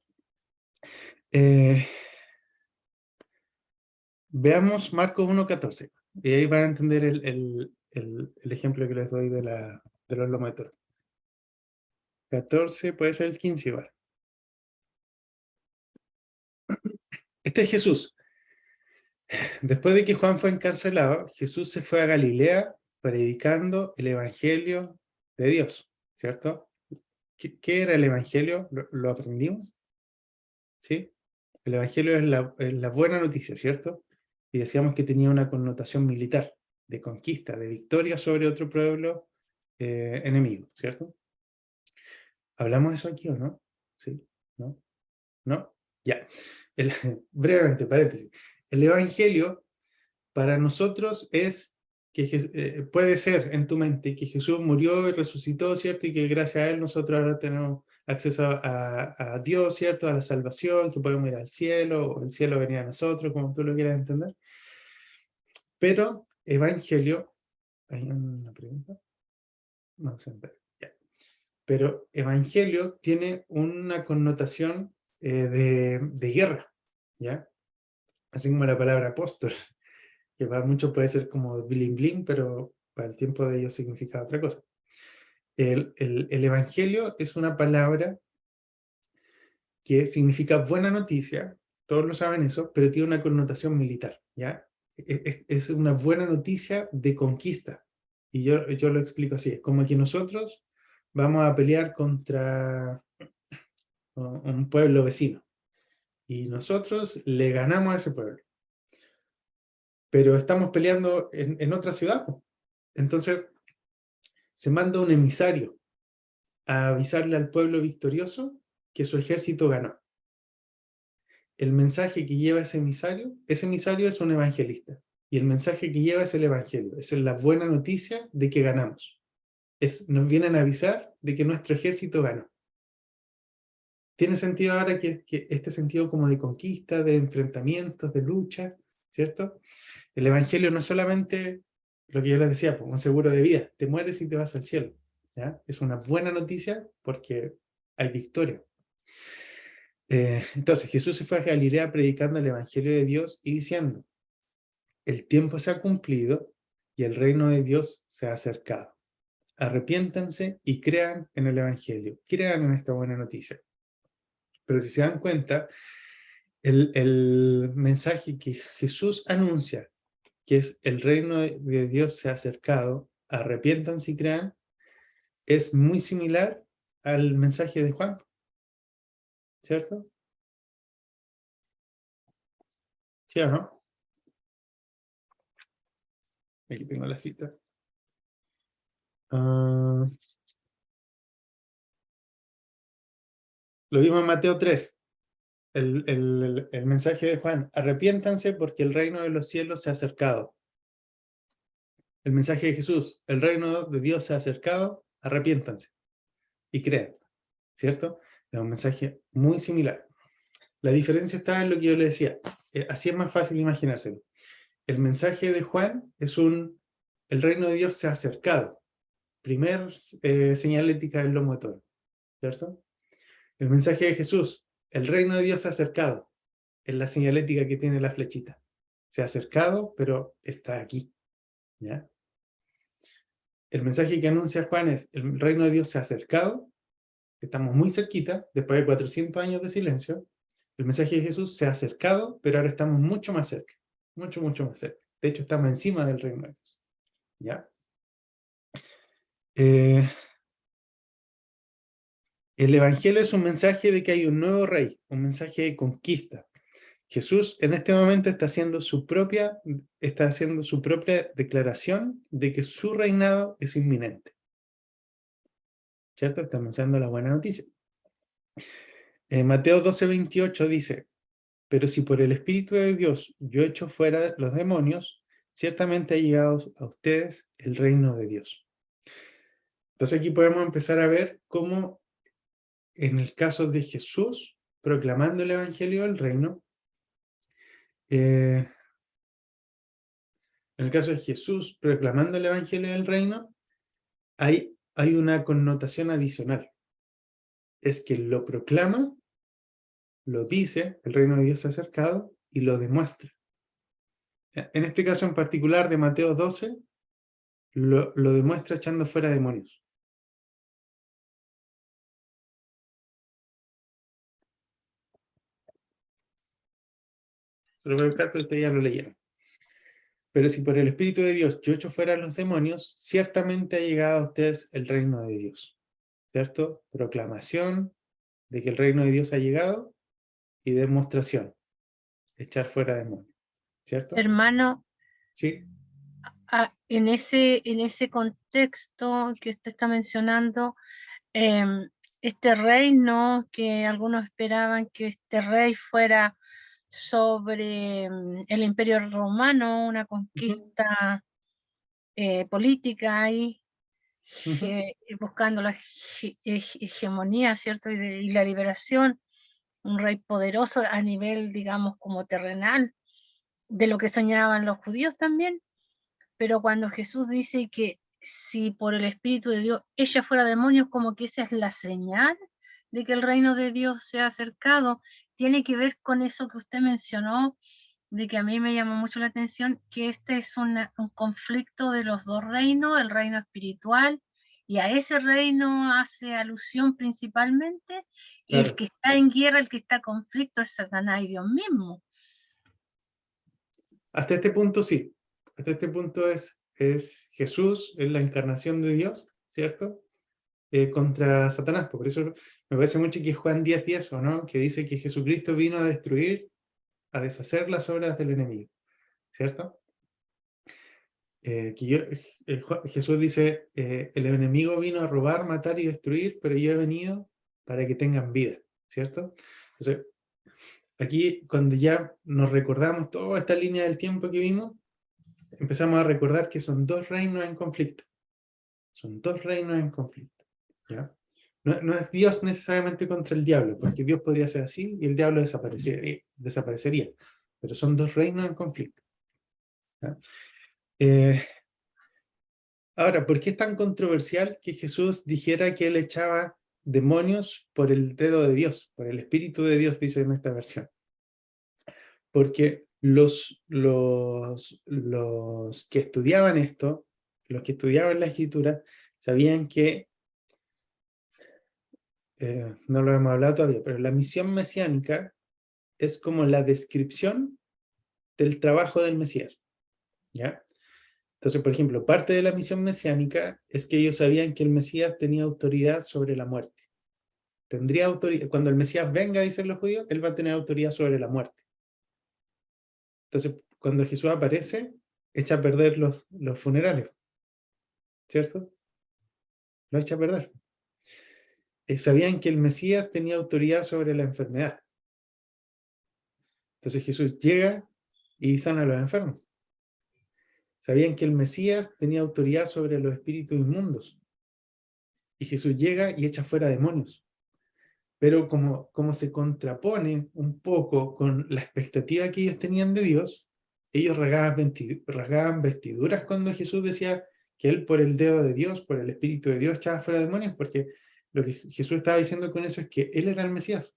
Veamos Marcos 1:14, y ahí van a entender el ejemplo que les doy de los lomos de toro. 14, puede ser el 15 igual. Este es Jesús. Después de que Juan fue encarcelado, Jesús se fue a Galilea predicando el Evangelio de Dios, ¿cierto? ¿Qué era el Evangelio? ¿Lo aprendimos? ¿Sí? El Evangelio es la buena noticia, ¿cierto? Y decíamos que tenía una connotación militar, de conquista, de victoria sobre otro pueblo enemigo, ¿cierto? ¿Hablamos de eso aquí o no? ¿Sí? ¿No? ¿No? Ya. Brevemente, paréntesis. El Evangelio para nosotros es que puede ser en tu mente que Jesús murió y resucitó, ¿cierto? Y que gracias a Él nosotros ahora tenemos acceso a Dios, ¿cierto? A la salvación, que podemos ir al cielo, o el cielo venía a nosotros, como tú lo quieras entender. Pero Evangelio, ¿hay una pregunta? No, ya. Pero Evangelio tiene una connotación de guerra, ¿ya? Así como la palabra apóstol, que para muchos puede ser como bling bling, pero para el tiempo de ellos significa otra cosa. El Evangelio es una palabra que significa buena noticia, todos lo saben eso, pero tiene una connotación militar, ¿ya? Es una buena noticia de conquista. Y yo lo explico así, es como que nosotros vamos a pelear contra un pueblo vecino, y nosotros le ganamos a ese pueblo. Pero estamos peleando en otra ciudad. Entonces, se manda un emisario a avisarle al pueblo victorioso que su ejército ganó. El mensaje que lleva ese emisario es un evangelista. Y el mensaje que lleva es el evangelio. Esa es la buena noticia de que ganamos. Nos vienen a avisar de que nuestro ejército ganó. Tiene sentido ahora que este sentido como de conquista, de enfrentamientos, de lucha, ¿cierto? El evangelio no es solamente lo que yo les decía, pues, un seguro de vida. Te mueres y te vas al cielo, ¿ya? Es una buena noticia porque hay victoria. Entonces Jesús se fue a Galilea predicando el evangelio de Dios y diciendo: el tiempo se ha cumplido y el reino de Dios se ha acercado. Arrepiéntanse y crean en el evangelio. Crean en esta buena noticia. Pero si se dan cuenta, el mensaje que Jesús anuncia, que es el reino de Dios se ha acercado, arrepiéntanse y crean, es muy similar al mensaje de Juan, ¿cierto? ¿Sí o no? Aquí tengo la cita. Lo vimos en Mateo 3, el mensaje de Juan: arrepiéntanse porque el reino de los cielos se ha acercado. El mensaje de Jesús: el reino de Dios se ha acercado, arrepiéntanse y crean, ¿cierto? Es un mensaje muy similar. La diferencia está en lo que yo le decía. Así es más fácil imaginárselo. El mensaje de Juan es el reino de Dios se ha acercado. Primer señalética del lomo de toro, ¿cierto? El mensaje de Jesús: el reino de Dios se ha acercado. Es la señalética que tiene la flechita. Se ha acercado, pero está aquí, ¿ya? El mensaje que anuncia Juan es: el reino de Dios se ha acercado. Estamos muy cerquita, después de 400 años de silencio. El mensaje de Jesús se ha acercado, pero ahora estamos mucho más cerca. Mucho, mucho más cerca. De hecho, estamos encima del reino de Dios, ¿ya? El Evangelio es un mensaje de que hay un nuevo rey, un mensaje de conquista. Jesús en este momento está haciendo su propia declaración de que su reinado es inminente, ¿cierto? Está anunciando la buena noticia. Mateo 12:28 dice: pero si por el Espíritu de Dios yo echo fuera los demonios, ciertamente ha llegado a ustedes el reino de Dios. Entonces aquí podemos empezar a ver cómo en el caso de Jesús proclamando el Evangelio del reino, en el caso de Jesús proclamando el Evangelio del reino, hay una connotación adicional. es que lo proclama, lo dice, el reino de Dios se ha acercado, y lo demuestra. En este caso en particular de Mateo 12, lo demuestra echando fuera demonios. Lo voy a buscar, pero ustedes ya lo leyeron. Pero si por el Espíritu de Dios yo echo fuera a los demonios, ciertamente ha llegado a ustedes el reino de Dios. ¿Cierto? Proclamación de que el reino de Dios ha llegado y demostración. Echar fuera demonios. ¿Cierto? Hermano, Sí. en ese contexto que usted está mencionando, este reino que algunos esperaban que este rey fuera sobre el Imperio Romano, una conquista política ahí, buscando la hegemonía, ¿cierto? Y la liberación, un rey poderoso a nivel, digamos, como terrenal, de lo que soñaban los judíos también. Pero cuando Jesús dice que si por el Espíritu de Dios ella fuera demonios, como que esa es la señal de que el reino de Dios se ha acercado, tiene que ver con eso que usted mencionó, de que a mí me llamó mucho la atención, que este es un conflicto de los dos reinos, el reino espiritual, y a ese reino hace alusión principalmente, y el Claro. que está en guerra, el que está en conflicto es Satanás y Dios mismo. Hasta este punto sí. Hasta este punto es Jesús, es la encarnación de Dios, ¿cierto? Contra Satanás. Por eso me parece mucho que Juan 10:10, ¿o no? Que dice que Jesucristo vino a destruir, a deshacer las obras del enemigo, ¿cierto? Jesús dice, el enemigo vino a robar, matar y destruir, pero yo he venido para que tengan vida, ¿cierto? Entonces, aquí cuando ya nos recordamos toda esta línea del tiempo que vimos, empezamos a recordar que son dos reinos en conflicto. Son dos reinos en conflicto, ¿ya? No es Dios necesariamente contra el diablo, porque Dios podría ser así y el diablo desaparecería. Pero son dos reinos en conflicto, ¿ya? Ahora, ¿por qué es tan controversial que Jesús dijera que él echaba demonios por el dedo de Dios, por el Espíritu de Dios, dice en esta versión? Porque los que estudiaban esto, los que estudiaban la Escritura, sabían que, no lo hemos hablado todavía, pero la misión mesiánica es como la descripción del trabajo del Mesías, ¿ya? Entonces, por ejemplo, parte de la misión mesiánica es que ellos sabían que el Mesías tenía autoridad sobre la muerte. Tendría autoridad. Cuando el Mesías venga, dicen los judíos, él va a tener autoridad sobre la muerte. Entonces, cuando Jesús aparece, echa a perder los funerales, ¿cierto? Lo echa a perder. Sabían que el Mesías tenía autoridad sobre la enfermedad. Entonces Jesús llega y sana a los enfermos. Sabían que el Mesías tenía autoridad sobre los espíritus inmundos. Y Jesús llega y echa fuera demonios. Pero como se contrapone un poco con la expectativa que ellos tenían de Dios, ellos rasgaban vestiduras cuando Jesús decía que él por el dedo de Dios, por el Espíritu de Dios, echaba fuera demonios, porque lo que Jesús estaba diciendo con eso es que él era el Mesías.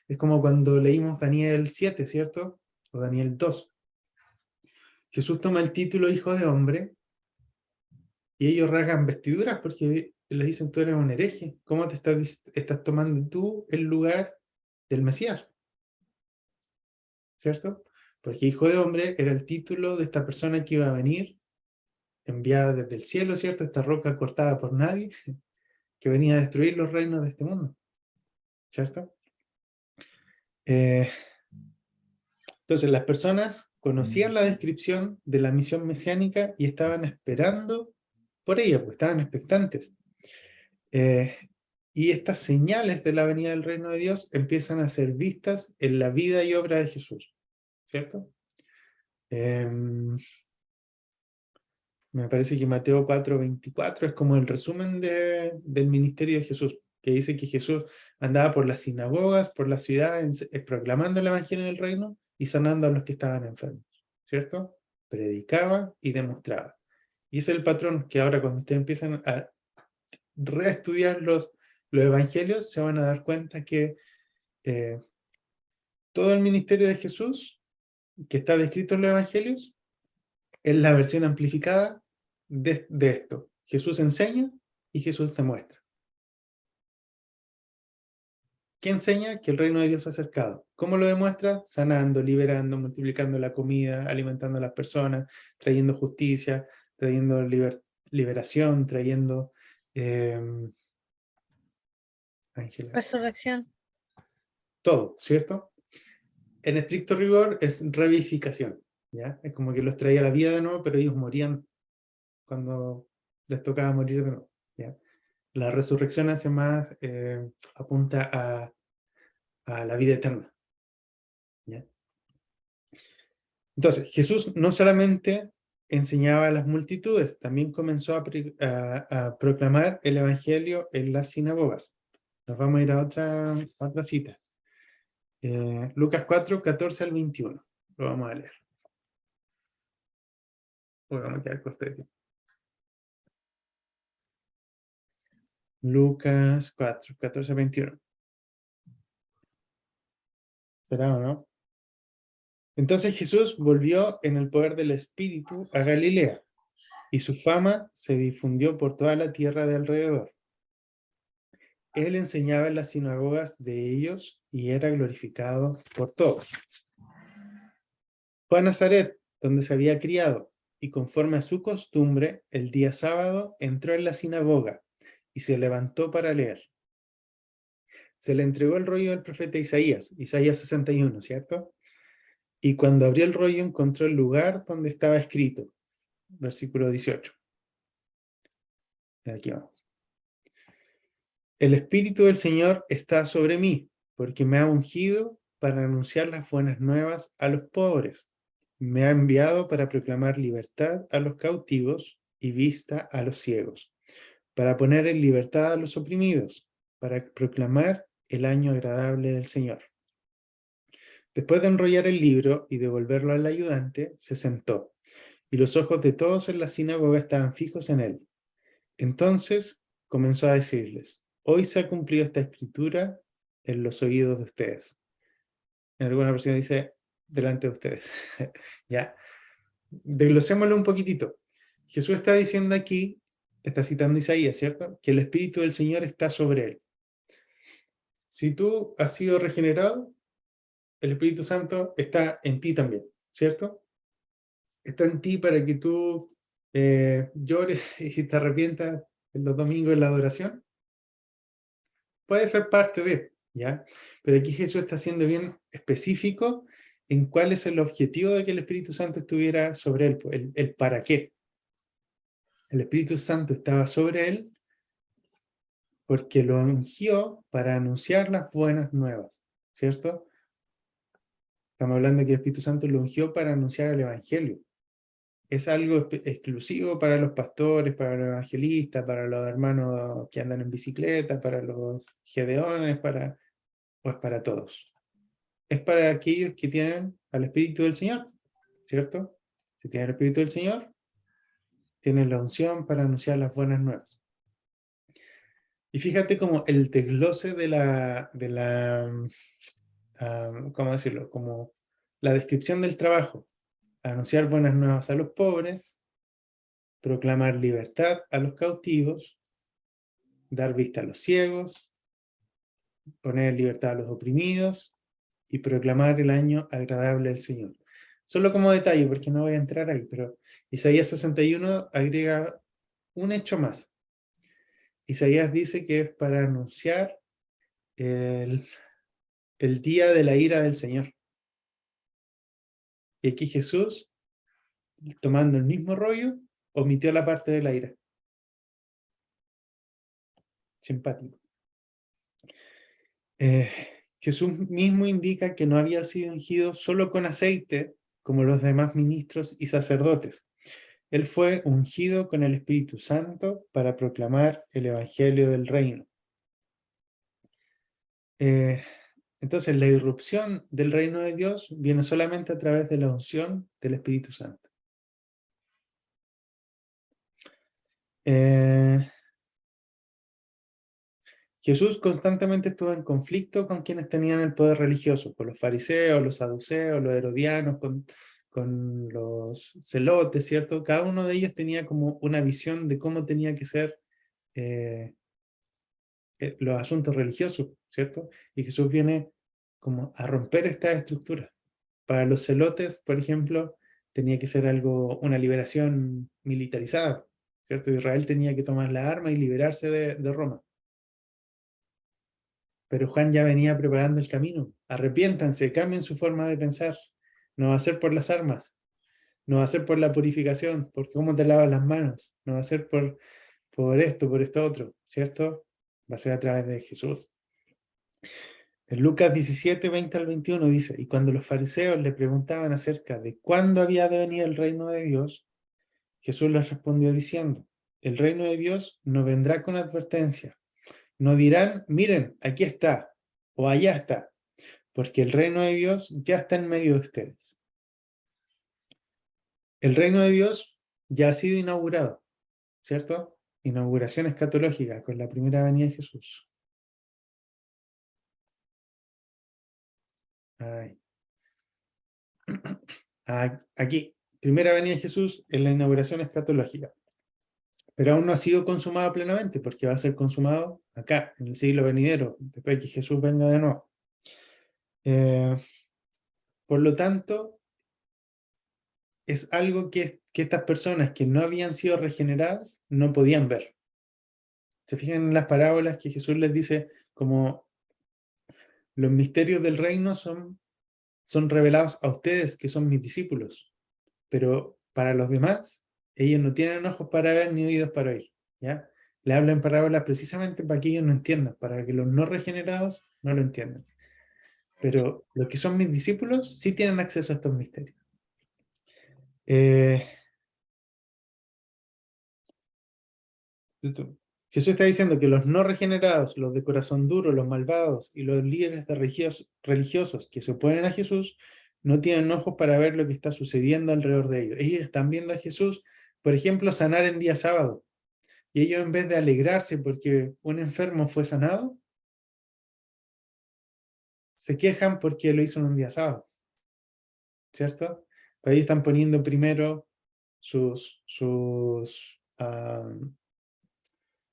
Es como cuando leímos Daniel 7, ¿cierto? O Daniel 2. Jesús toma el título Hijo de Hombre y ellos rasgan vestiduras porque les dicen, tú eres un hereje. ¿Cómo te estás tomando tú el lugar del Mesías? ¿Cierto? Porque Hijo de Hombre era el título de esta persona que iba a venir, enviada desde el cielo, ¿cierto? Esta roca cortada por nadie, que venía a destruir los reinos de este mundo. ¿Cierto? Entonces las personas conocían la descripción de la misión mesiánica y estaban esperando por ella, pues estaban expectantes. Y estas señales de la venida del reino de Dios empiezan a ser vistas en la vida y obra de Jesús, ¿cierto? Me parece que Mateo 4:24 es como el resumen del ministerio de Jesús, que dice que Jesús andaba por las sinagogas, por la ciudad, proclamando el evangelio del reino y sanando a los que estaban enfermos, ¿cierto? Predicaba y demostraba. Y ese es el patrón que ahora cuando ustedes empiezan a reestudiar los los evangelios, se van a dar cuenta que todo el ministerio de Jesús, que está descrito en los evangelios, es la versión amplificada de esto. Jesús enseña y Jesús demuestra. ¿Qué enseña? Que el reino de Dios se ha acercado. ¿Cómo lo demuestra? Sanando, liberando, multiplicando la comida, alimentando a las personas, trayendo justicia, trayendo liberación, trayendo... Ángela, Resurrección. todo, ¿cierto? En estricto rigor es revivificación, ¿ya? Es como que los traía a la vida de nuevo, pero ellos morían cuando les tocaba morir de nuevo, ¿ya? La resurrección hace más, apunta a la vida eterna, ¿ya? Entonces, Jesús no solamente enseñaba a las multitudes, también comenzó a proclamar el evangelio en las sinagogas. Nos vamos a ir a otra cita. Lucas 4, 14 al 21. Lo vamos a leer. Vamos a quedar corto de tiempo. Lucas 4, 14 al 21. ¿Será o no? Entonces Jesús volvió en el poder del Espíritu a Galilea, y su fama se difundió por toda la tierra de alrededor. Él enseñaba en las sinagogas de ellos y era glorificado por todos. Fue a Nazaret, donde se había criado, y conforme a su costumbre, el día sábado entró en la sinagoga y se levantó para leer. Se le entregó el rollo del profeta Isaías 61, ¿cierto? Y cuando abrió el rollo encontró el lugar donde estaba escrito. Versículo 18. Aquí vamos. El Espíritu del Señor está sobre mí, porque me ha ungido para anunciar las buenas nuevas a los pobres. Me ha enviado para proclamar libertad a los cautivos y vista a los ciegos, para poner en libertad a los oprimidos, para proclamar el año agradable del Señor. Después de enrollar el libro y devolverlo al ayudante, se sentó, y los ojos de todos en la sinagoga estaban fijos en él. Entonces comenzó a decirles: hoy se ha cumplido esta escritura en los oídos de ustedes. En alguna versión dice delante de ustedes. Ya. Desglosémoslo un poquitito. Jesús está diciendo aquí, está citando Isaías, ¿cierto? Que el Espíritu del Señor está sobre él. Si tú has sido regenerado, el Espíritu Santo está en ti también, ¿cierto? Está en ti para que tú llores y te arrepientas en los domingos en la adoración. Puede ser parte de, ¿ya? Pero aquí Jesús está siendo bien específico en cuál es el objetivo de que el Espíritu Santo estuviera sobre él, el para qué. El Espíritu Santo estaba sobre él porque lo ungió para anunciar las buenas nuevas, ¿cierto? Estamos hablando de que el Espíritu Santo lo ungió para anunciar el Evangelio. Es algo exclusivo para los pastores, para los evangelistas, para los hermanos que andan en bicicleta, para los gedeones, pues para todos. Es para aquellos que tienen al Espíritu del Señor, ¿cierto? Si tienen el Espíritu del Señor, tienen la unción para anunciar las buenas nuevas. Y fíjate como el desglose ¿cómo decirlo? Como la descripción del trabajo. Anunciar buenas nuevas a los pobres, proclamar libertad a los cautivos, dar vista a los ciegos, poner en libertad a los oprimidos y proclamar el año agradable del Señor. Solo como detalle, porque no voy a entrar ahí, pero Isaías 61 agrega un hecho más. Isaías dice que es para anunciar el día de la ira del Señor. Y aquí Jesús, tomando el mismo rollo, omitió la parte de la ira. Simpático. Jesús mismo indica que no había sido ungido solo con aceite, como los demás ministros y sacerdotes. Él fue ungido con el Espíritu Santo para proclamar el Evangelio del Reino. Entonces, la irrupción del reino de Dios viene solamente a través de la unción del Espíritu Santo. Jesús constantemente estuvo en conflicto con quienes tenían el poder religioso, con los fariseos, los saduceos, los herodianos, con los celotes, ¿cierto? Cada uno de ellos tenía como una visión de cómo tenía que ser los asuntos religiosos, ¿cierto? Y Jesús viene como a romper estas estructuras. Para los celotes, por ejemplo, tenía que ser algo, una liberación militarizada, ¿cierto? Israel tenía que tomar la arma y liberarse de Roma. Pero Juan ya venía preparando el camino. Arrepiéntanse, cambien su forma de pensar. No va a ser por las armas, no va a ser por la purificación, por cómo te lavas las manos, no va a ser por esto otro, ¿cierto? Va a ser a través de Jesús. En Lucas 17, 20 al 21 dice, y cuando los fariseos le preguntaban acerca de cuándo había de venir el reino de Dios, Jesús les respondió diciendo, el reino de Dios no vendrá con advertencia. No dirán, miren, aquí está, o allá está, porque el reino de Dios ya está en medio de ustedes. El reino de Dios ya ha sido inaugurado, ¿cierto? Inauguración escatológica con la primera venida de Jesús. Ay. Aquí, primera venida de Jesús en la inauguración escatológica. Pero aún no ha sido consumado plenamente, porque va a ser consumado acá, en el siglo venidero, después de que Jesús venga de nuevo. Por lo tanto, es algo que estas personas que no habían sido regeneradas no podían ver. Se fijan en las parábolas que Jesús les dice como los misterios del reino son revelados a ustedes, que son mis discípulos, pero para los demás, ellos no tienen ojos para ver ni oídos para oír, ¿ya? Le hablan parábolas precisamente para que ellos no entiendan, para que los no regenerados no lo entiendan. Pero los que son mis discípulos sí tienen acceso a estos misterios. Jesús está diciendo que los no regenerados, los de corazón duro, los malvados y los líderes religiosos que se oponen a Jesús no tienen ojos para ver lo que está sucediendo alrededor de ellos. Ellos están viendo a Jesús, por ejemplo, sanar en día sábado. Y ellos, en vez de alegrarse porque un enfermo fue sanado, se quejan porque lo hizo en un día sábado. ¿Cierto? Pero ellos están poniendo primero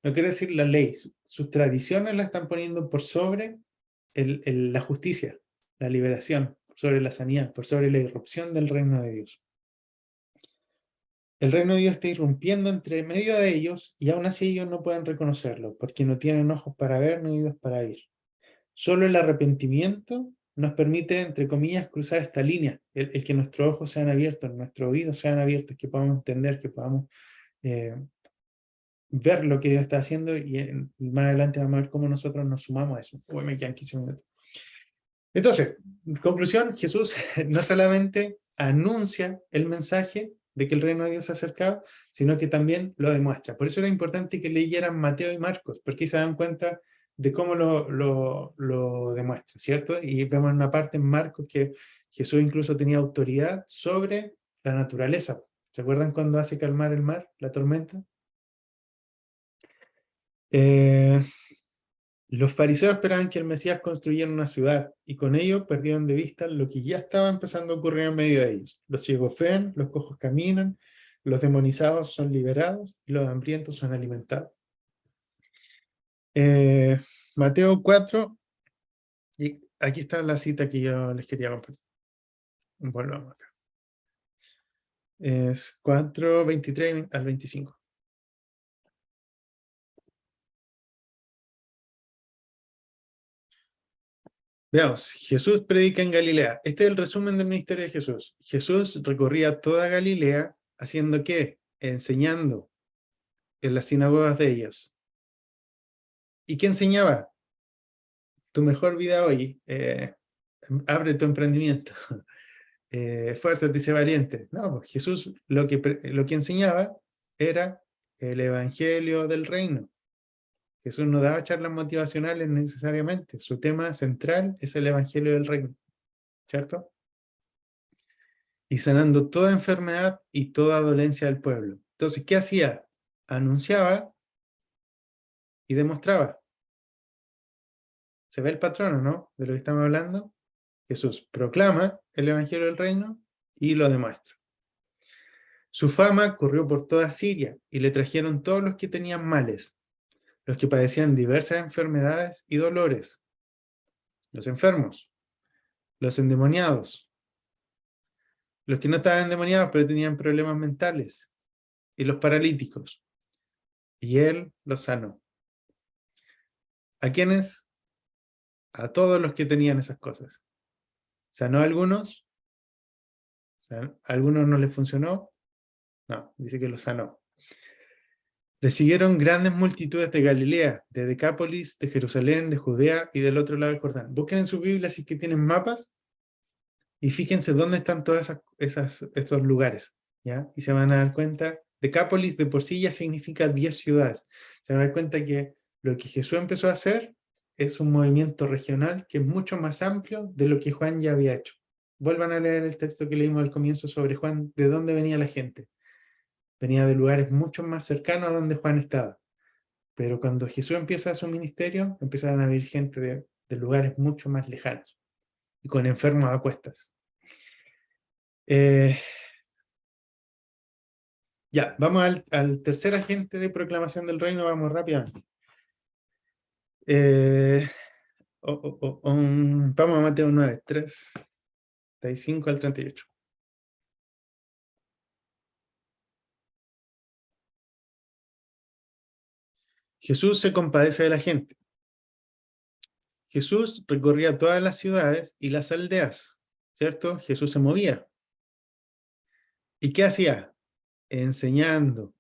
no quiero decir la ley, sus tradiciones la están poniendo por sobre la justicia, la liberación, por sobre la sanidad, por sobre la irrupción del reino de Dios. El reino de Dios está irrumpiendo entre medio de ellos y aún así ellos no pueden reconocerlo, porque no tienen ojos para ver ni oídos para oír. Solo el arrepentimiento nos permite, entre comillas, cruzar esta línea, el que nuestros ojos sean abiertos, nuestros oídos sean abiertos, que podamos entender, que podamos ver lo que Dios está haciendo y más adelante vamos a ver cómo nosotros nos sumamos a eso. Uy, me quedan 15 minutos. Entonces, en conclusión, Jesús no solamente anuncia el mensaje de que el reino de Dios se ha acercado, sino que también lo demuestra. Por eso era importante que leyeran Mateo y Marcos, porque ahí se dan cuenta de cómo lo demuestra, ¿cierto? Y vemos en una parte en Marcos que Jesús incluso tenía autoridad sobre la naturaleza. ¿Se acuerdan cuando hace calmar el mar, la tormenta? Los fariseos esperaban que el Mesías construyera una ciudad y con ello perdieron de vista lo que ya estaba empezando a ocurrir en medio de ellos. Los ciegos ven, los cojos caminan, los demonizados son liberados y los hambrientos son alimentados. Mateo 4, y aquí está la cita que yo les quería compartir. Volvamos acá. Es 4, 23 al 25. Veamos, Jesús predica en Galilea. Este es el resumen del ministerio de Jesús. Jesús recorría toda Galilea, ¿haciendo qué? Enseñando en las sinagogas de ellos. ¿Y qué enseñaba? Tu mejor vida hoy, abre tu emprendimiento, esfuérzate y sé valiente. No, pues Jesús lo que enseñaba era el evangelio del reino. Jesús no daba charlas motivacionales necesariamente, su tema central es el evangelio del reino, ¿cierto? Y sanando toda enfermedad y toda dolencia del pueblo. Entonces, ¿qué hacía? Anunciaba y demostraba. ¿Se ve el patrón o no de lo que estamos hablando? Jesús proclama el Evangelio del Reino y lo demuestra. Su fama corrió por toda Siria y le trajeron todos los que tenían males, los que padecían diversas enfermedades y dolores, los enfermos, los endemoniados, los que no estaban endemoniados pero tenían problemas mentales, y los paralíticos. Y él los sanó. ¿A quiénes? A todos los que tenían esas cosas. ¿Sanó a algunos? ¿A algunos no les funcionó? No, dice que los sanó. Le siguieron grandes multitudes de Galilea, de Decápolis, de Jerusalén, de Judea y del otro lado del Jordán. Busquen en su Biblia si que tienen mapas y fíjense dónde están todos estos lugares, ¿ya? Y se van a dar cuenta, Decápolis de por sí ya significa 10 ciudades. Se van a dar cuenta que lo que Jesús empezó a hacer es un movimiento regional que es mucho más amplio de lo que Juan ya había hecho. Vuelvan a leer el texto que leímos al comienzo sobre Juan, de dónde venía la gente. Venía de lugares mucho más cercanos a donde Juan estaba. Pero cuando Jesús empieza su ministerio, empezaron a venir gente de lugares mucho más lejanos y con enfermos a cuestas. Ya, vamos al tercer agente de proclamación del reino, vamos rápidamente. Vamos a Mateo 9, 35 al 38. Jesús se compadece de la gente. Jesús recorría todas las ciudades y las aldeas, ¿cierto? Jesús se movía. ¿Y qué hacía? Enseñando.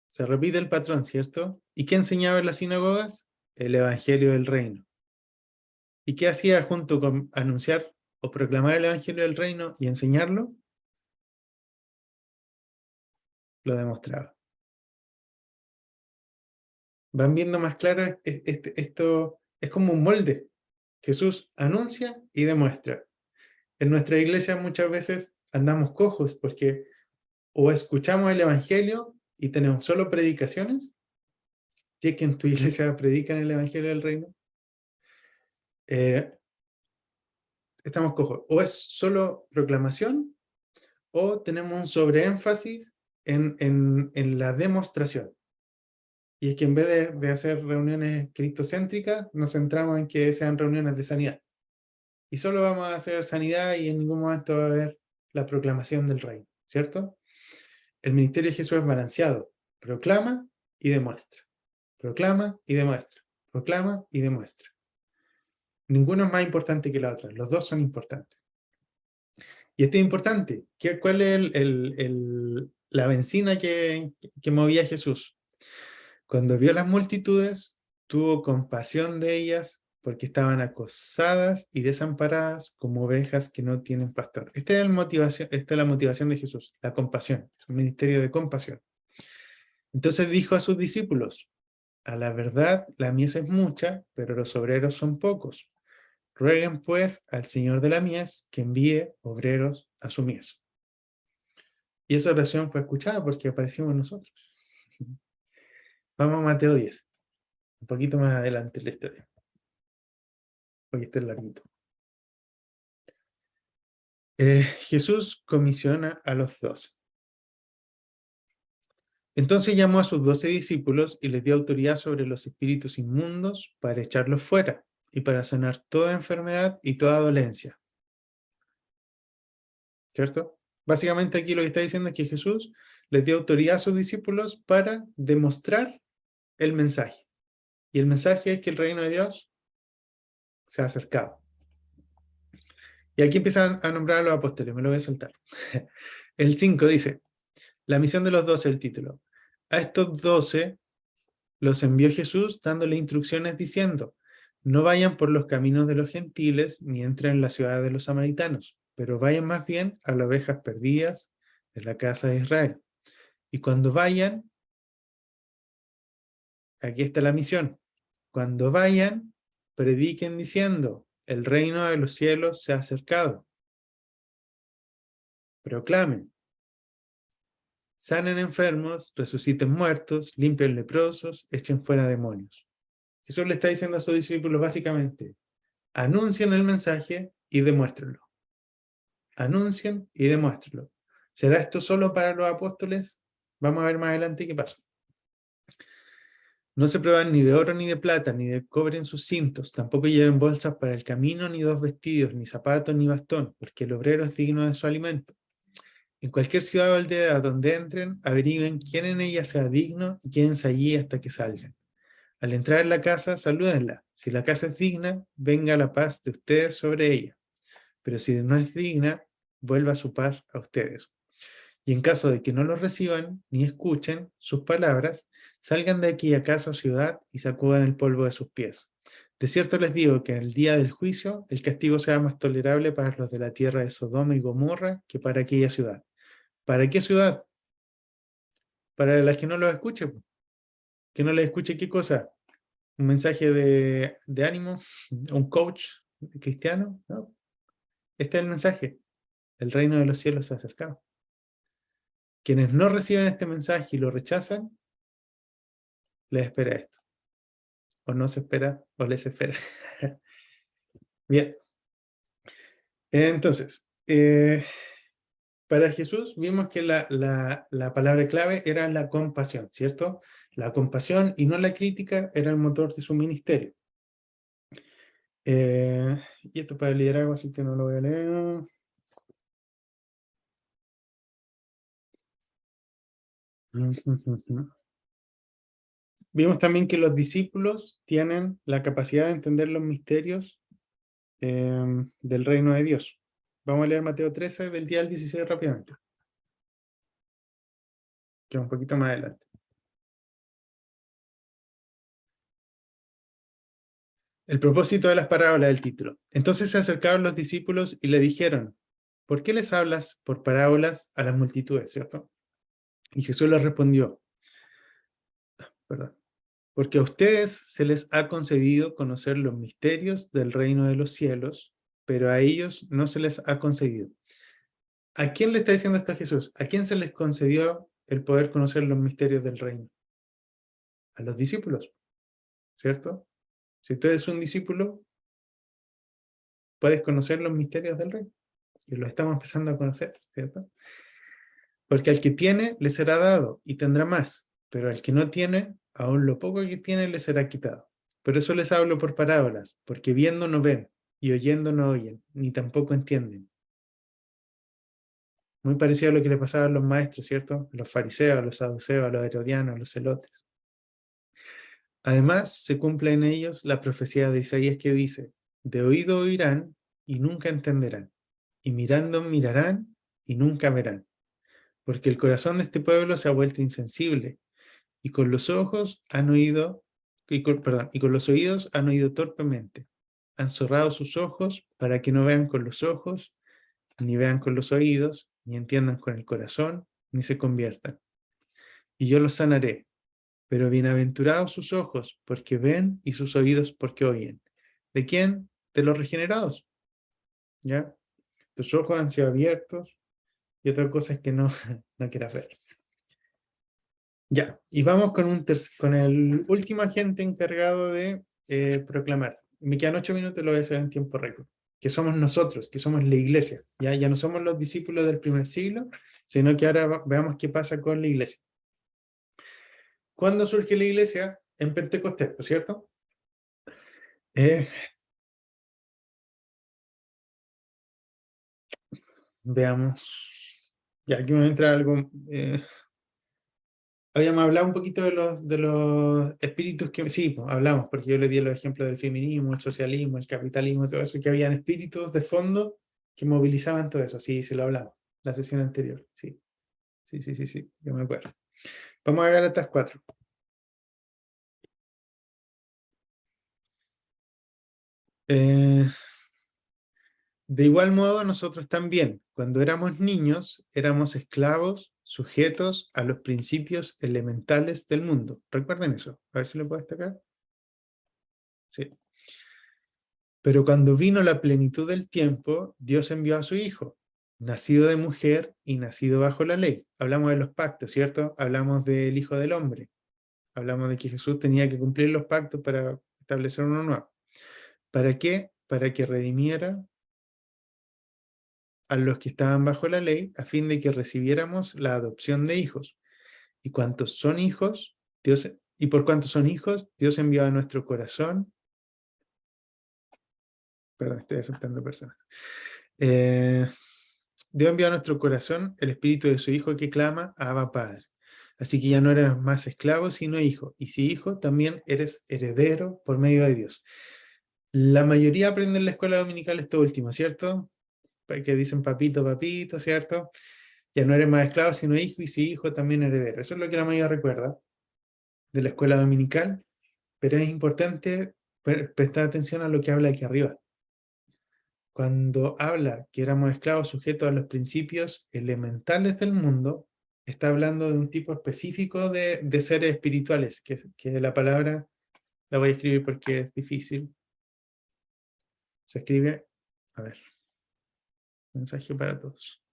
Se repite el patrón, ¿cierto? ¿Y qué enseñaba en las sinagogas? El Evangelio del Reino. ¿Y qué hacía junto con anunciar o proclamar el Evangelio del Reino y enseñarlo? Lo demostraba. ¿Van viendo más claro? Esto es como un molde. Jesús anuncia y demuestra. En nuestra iglesia muchas veces andamos cojos porque o escuchamos el Evangelio y tenemos solo predicaciones, si es que en tu iglesia predican el Evangelio del Reino, estamos cojos. O es solo proclamación, o tenemos un sobreénfasis en la demostración. Y es que en vez de hacer reuniones cristocéntricas, nos centramos en que sean reuniones de sanidad. Y solo vamos a hacer sanidad y en ningún momento va a haber la proclamación del reino, ¿cierto? El ministerio de Jesús es balanceado. Proclama y demuestra. Proclama y demuestra. Proclama y demuestra. Ninguno es más importante que la otra. Los dos son importantes. Y esto es importante. ¿Cuál es la benzina que movía a Jesús? Cuando vio las multitudes, tuvo compasión de ellas porque estaban acosadas y desamparadas como ovejas que no tienen pastor. Esta es la motivación de Jesús, la compasión. Es un ministerio de compasión. Entonces dijo a sus discípulos, a la verdad la mies es mucha, pero los obreros son pocos. Rueguen pues al Señor de la mies que envíe obreros a su mies. Y esa oración fue escuchada porque aparecimos nosotros. Vamos a Mateo 10. Un poquito más adelante en la historia. Hoy está larguito. Jesús comisiona a los 12. Entonces llamó a sus 12 discípulos y les dio autoridad sobre los espíritus inmundos para echarlos fuera y para sanar toda enfermedad y toda dolencia. ¿Cierto? Básicamente aquí lo que está diciendo es que Jesús les dio autoridad a sus discípulos para demostrar el mensaje. Y el mensaje es que el reino de Dios se ha acercado. Y aquí empiezan a nombrar a los apóstoles, me lo voy a saltar. El 5 dice, la misión de los 12, el título. A estos 12 los envió Jesús dándole instrucciones diciendo, no vayan por los caminos de los gentiles ni entren en la ciudad de los samaritanos, pero vayan más bien a las ovejas perdidas de la casa de Israel. Y cuando vayan, aquí está la misión, cuando vayan, prediquen diciendo, el reino de los cielos se ha acercado. Proclamen. Sanen enfermos, resuciten muertos, limpien leprosos, echen fuera demonios. Jesús le está diciendo a sus discípulos básicamente, anuncien el mensaje y demuéstrenlo. Anuncien y demuéstrenlo. ¿Será esto solo para los apóstoles? Vamos a ver más adelante qué pasa. No se prueban ni de oro ni de plata, ni de cobre en sus cintos, tampoco lleven bolsas para el camino, ni dos vestidos, ni zapatos, ni bastón, porque el obrero es digno de su alimento. En cualquier ciudad o aldea donde entren, averigüen quién en ella sea digno y quédense allí hasta que salgan. Al entrar en la casa, salúdenla. Si la casa es digna, venga la paz de ustedes sobre ella. Pero si no es digna, vuelva su paz a ustedes. Y en caso de que no los reciban ni escuchen sus palabras, salgan de aquí a casa o ciudad y sacudan el polvo de sus pies. De cierto les digo que en el día del juicio el castigo será más tolerable para los de la tierra de Sodoma y Gomorra que para aquella ciudad. ¿Para qué ciudad? Para las que no los escuchen. Que no les escuche qué cosa. ¿Un mensaje de ánimo? ¿Un coach cristiano? No. Este es el mensaje. El reino de los cielos se ha acercado. Quienes no reciben este mensaje y lo rechazan, les espera esto. O no se espera, o les espera. Bien. Entonces, para Jesús vimos que la palabra clave era la compasión, ¿cierto? La compasión y no la crítica era el motor de su ministerio. Y esto para el liderazgo, así que no lo voy a leer. Vimos también que los discípulos tienen la capacidad de entender los misterios del reino de Dios. Vamos a leer Mateo 13 del día al 16 rápidamente. Que es un poquito más adelante. El propósito de las parábolas del título. Entonces se acercaron los discípulos y le dijeron, ¿por qué les hablas por parábolas a las multitudes, cierto? Y Jesús les respondió, perdón, porque a ustedes se les ha concedido conocer los misterios del reino de los cielos, pero a ellos no se les ha concedido. ¿A quién le está diciendo esto a Jesús? ¿A quién se les concedió el poder conocer los misterios del reino? A los discípulos, ¿cierto? Si tú eres un discípulo, puedes conocer los misterios del reino. Y lo estamos empezando a conocer, ¿cierto? Porque al que tiene, le será dado y tendrá más, pero al que no tiene, aún lo poco que tiene le será quitado. Por eso les hablo por parábolas, porque viendo no ven, y oyendo no oyen, ni tampoco entienden. Muy parecido a lo que le pasaba a los maestros, ¿cierto? A los fariseos, a los saduceos, a los herodianos, a los celotes. Además, se cumple en ellos la profecía de Isaías que dice, de oído oirán y nunca entenderán, y mirando mirarán y nunca verán. Porque el corazón de este pueblo se ha vuelto insensible, y con los ojos han oído, y con los oídos han oído torpemente. Han cerrado sus ojos para que no vean con los ojos, ni vean con los oídos, ni entiendan con el corazón, ni se conviertan. Y yo los sanaré. Pero bienaventurados sus ojos, porque ven, y sus oídos, porque oyen. ¿De quién? De los regenerados. ¿Ya? Tus ojos han sido abiertos, y otra cosa es que no quieras ver. Ya, y vamos con el último agente encargado de proclamar. Me quedan 8 minutos, lo voy a hacer en tiempo récord. Que somos nosotros, que somos la iglesia. Ya no somos los discípulos del primer siglo, sino que ahora veamos qué pasa con la iglesia. ¿Cuándo surge la iglesia? En Pentecostés, ¿cierto? Veamos. Ya, aquí me va a entrar algo. Habíamos hablado un poquito de los espíritus que... Sí, pues, hablamos, porque yo le di los ejemplos del feminismo, el socialismo, el capitalismo, todo eso, que habían espíritus de fondo que movilizaban todo eso. Sí, lo hablamos, la sesión anterior. Sí, yo me acuerdo. Vamos a Gálatas 4. De igual modo, nosotros también, cuando éramos niños, éramos esclavos sujetos a los principios elementales del mundo. ¿Recuerden eso? A ver si lo puedo destacar. Sí. Pero cuando vino la plenitud del tiempo, Dios envió a su Hijo, nacido de mujer y nacido bajo la ley. Hablamos de los pactos, ¿cierto? Hablamos del Hijo del Hombre. Hablamos de que Jesús tenía que cumplir los pactos para establecer uno nuevo. ¿Para qué? Para que redimiera a los que estaban bajo la ley, a fin de que recibiéramos la adopción de hijos. Y cuantos son hijos, y por cuantos son hijos, Dios envió a nuestro corazón. Perdón, estoy aceptando personas. Dios envió a nuestro corazón el espíritu de su Hijo que clama, Abba Padre. Así que ya no eres más esclavo, sino hijo. Y si hijo, también eres heredero por medio de Dios. La mayoría aprende en la escuela dominical esto último, ¿cierto? Que dicen papito, papito, ¿cierto? Ya no eres más esclavo, sino hijo, y si hijo, también heredero. Eso es lo que la mayoría recuerda de la escuela dominical, pero es importante prestar atención a lo que habla aquí arriba. Cuando habla que éramos esclavos sujetos a los principios elementales del mundo, está hablando de un tipo específico de seres espirituales, que la palabra la voy a escribir porque es difícil. Se escribe, a ver, mensaje para todos.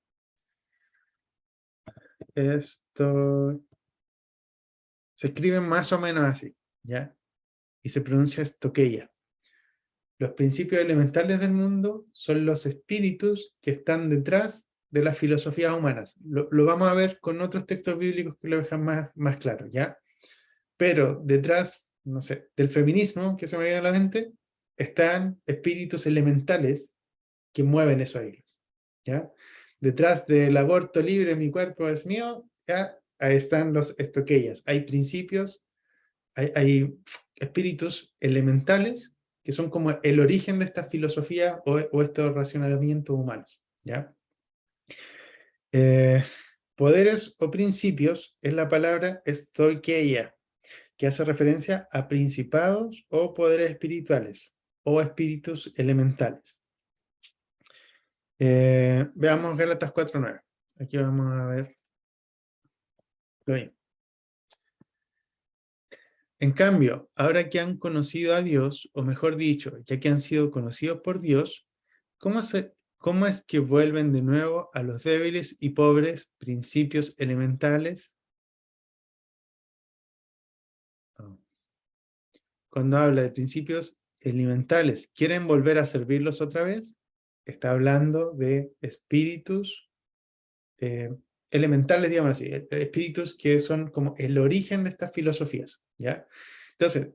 Esto se escribe más o menos así, ¿ya? Y se pronuncia estoqueia. Los principios elementales del mundo son los espíritus que están detrás de las filosofías humanas. Lo vamos a ver con otros textos bíblicos que lo dejan más claro, ¿ya? Pero detrás, no sé, del feminismo, que se me viene a la mente, están espíritus elementales que mueven esos hilos, ¿ya? Detrás del aborto libre, mi cuerpo es mío, ¿ya? Ahí están los estoqueias. Hay principios, hay espíritus elementales que son como el origen de esta filosofía o estos racionamientos humanos, ¿ya? Poderes o principios es la palabra stoikeia, que hace referencia a principados o poderes espirituales o espíritus elementales. Veamos Gálatas 4:9. Aquí vamos a ver lo mismo. En cambio, ahora que han conocido a Dios, o mejor dicho, ya que han sido conocidos por Dios, ¿cómo es que vuelven de nuevo a los débiles y pobres principios elementales? Cuando habla de principios elementales, ¿quieren volver a servirlos otra vez? Está hablando de espíritus elementales, digamos así, espíritus que son como el origen de estas filosofías, ¿ya? Entonces,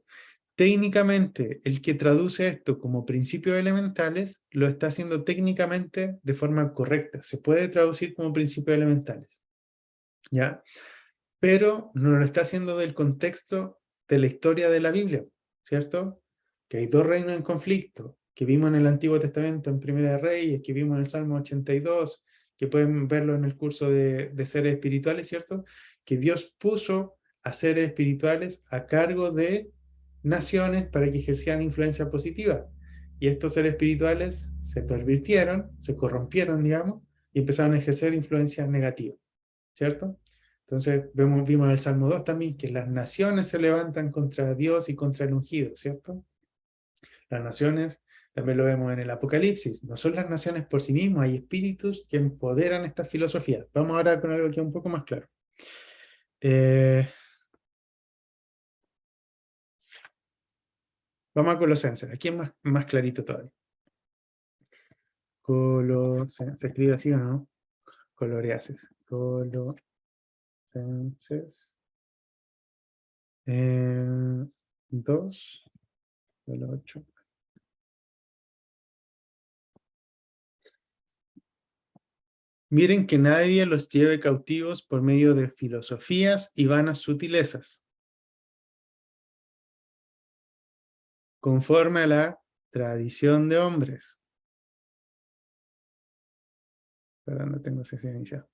técnicamente, el que traduce esto como principios elementales, lo está haciendo técnicamente de forma correcta. Se puede traducir como principios elementales, ¿ya? Pero no lo está haciendo del contexto de la historia de la Biblia, ¿cierto? Que hay dos reinos en conflicto, que vimos en el Antiguo Testamento, en Primera de Reyes, que vimos en el Salmo 82, que pueden verlo en el curso de seres espirituales, ¿cierto? Que Dios puso a seres espirituales a cargo de naciones para que ejercieran influencia positiva. Y estos seres espirituales se pervirtieron, se corrompieron, digamos, y empezaron a ejercer influencia negativa, ¿cierto? Entonces vimos en el Salmo 2 también que las naciones se levantan contra Dios y contra el ungido, ¿cierto? Las naciones, también lo vemos en el Apocalipsis, no son las naciones por sí mismas, hay espíritus que empoderan estas filosofías. Vamos ahora con algo que es un poco más claro. Vamos a Colosenses, aquí es más clarito todavía. Colosenses, ¿se escribe así o no? Coloreaces. Colosenses. 2, del 8. Miren que nadie los lleve cautivos por medio de filosofías y vanas sutilezas, conforme a la tradición de hombres. Perdón, no tengo sesión inicial.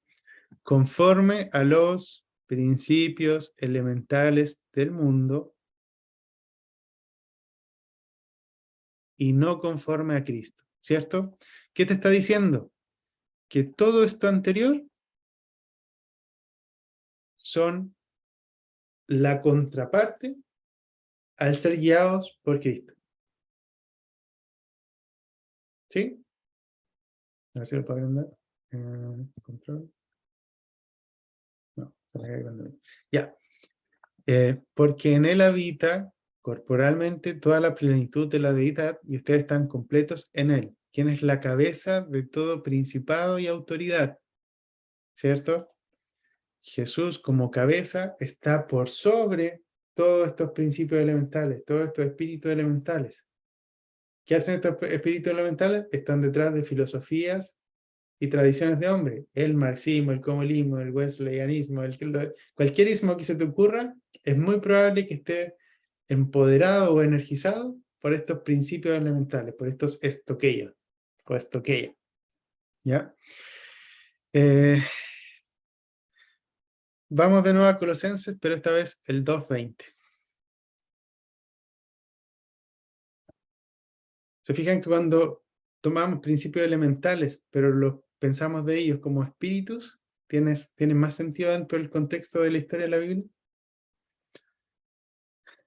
Conforme a los principios elementales del mundo y no conforme a Cristo, ¿cierto? ¿Qué te está diciendo? Que todo esto anterior son la contraparte al ser guiados por Cristo. ¿Sí? A ver si lo puedo agrandar. Control. No, se me cae cuando... Ya. Porque en él habita corporalmente toda la plenitud de la deidad y ustedes están completos en Él, quien es la cabeza de todo principado y autoridad, ¿cierto? Jesús como cabeza está por sobre todos estos principios elementales, todos estos espíritus elementales. ¿Qué hacen estos espíritus elementales? Están detrás de filosofías y tradiciones de hombre. El marxismo, el comunismo, el wesleyanismo, cualquier ismo que se te ocurra, es muy probable que esté empoderado o energizado por estos principios elementales, por estos estoqueios, o estoqueia. ¿Ya? Vamos de nuevo a Colosenses, pero esta vez el 2:20. ¿Se fijan que cuando tomamos principios elementales, pero los pensamos de ellos como espíritus, tienen más sentido dentro del contexto de la historia de la Biblia?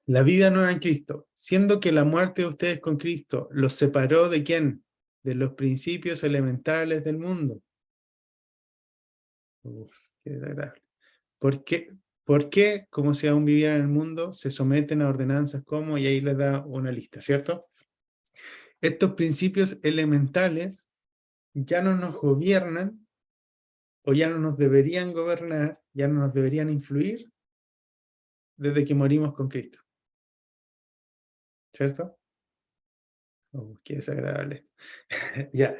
La vida nueva en Cristo, siendo que la muerte de ustedes con Cristo los separó ¿de quién? De los principios elementales del mundo. Uf, qué desagradable. ¿Por qué, como si aún vivieran en el mundo, se someten a ordenanzas como? Y ahí les da una lista, ¿cierto? Estos principios elementales ya no nos gobiernan, o ya no nos deberían gobernar, ya no nos deberían influir desde que morimos con Cristo. ¿Cierto? Qué desagradable. Ya